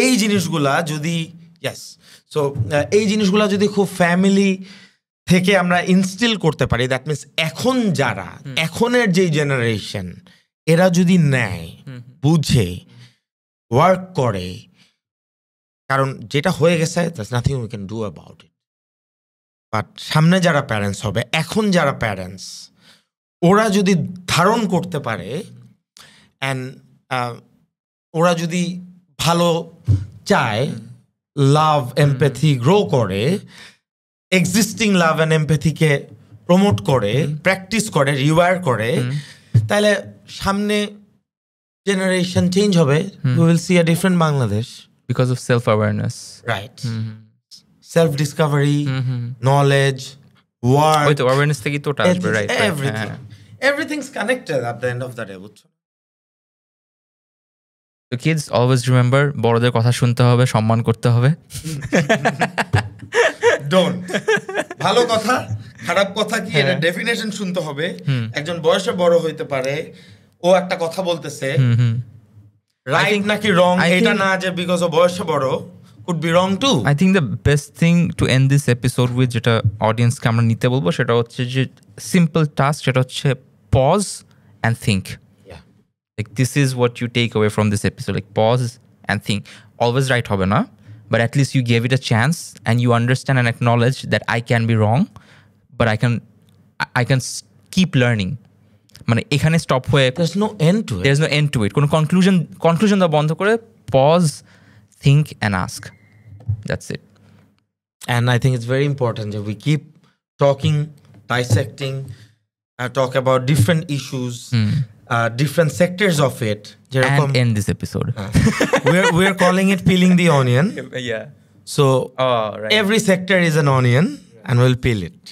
এই জিনিসগুলা যদি ইয়েস সো এই জিনিসগুলা যদি খুব ফ্যামিলি থেকে আমরা ইনস্টিল করতে পারি দ্যাট মিনস এখন যারা এখনের যেই জেনারেশন এরা যদি নেয় বুঝে ওয়ার্ক করে কারণ যেটা হয়ে গেছে that's nothing we can do about it. But সামনে যারা প্যারেন্টস হবে, এখন যারা প্যারেন্টস, ওরা যদি ধারণ করতে পারে অ্যান্ড ওরা যদি ভালো চায়, লাভ এমপ্যাথি গ্রো করে, এক্সিস্টিং লাভ অ্যান্ড এমপ্যাথিকে প্রমোট করে, প্র্যাকটিস করে, রিওয়ার করে, তাহলে সামনে জেনারেশন চেঞ্জ হবে। We will see a different Bangladesh because of self awareness. Right, self Discovery, knowledge, work, ওই তো অ্যাওয়ারনেস থেকেই তো ওটা আসবে, right? Everythings connected at the end of the day, বুঝছো? তো কিডস অলওয়েজ রিমেম্বার, বড়দের কথা শুনতে হবে, সম্মান করতে হবে। ডোন্ট, ভালো কথা খারাপ কথা কি এটা ডেফিনেশন শুনতে হবে। একজন বয়সে বড় হইতে পারে, ও একটা কথা বলতেছে, রাইট নাকি রং এটা না যে বিকজ ও বয়সে বড়, could be wrong too. I think the best thing to end this episode with, যেটা অডিয়েন্সকে আমরা নিতে বলবো, সেটা হচ্ছে যে সিম্পল টাস্ক, সেটা হচ্ছে pause and think. Like this is what you take away from this episode, like pause and think. Always right হবে না, but at least you gave it a chance and you understand and acknowledge that I can be wrong, but I can keep learning. মানে এখানে stop হয়ে There's no end to it. there's no end to it, কোনো conclusion দেওয়া বন্ধ করে pause, think and ask. That's it. And I think it's very important that we keep talking, dissecting, talk about different issues, different sectors of it. And end this episode. We're calling it peeling the onion. Yeah. So Oh, right. every sector is an onion, and we'll peel it.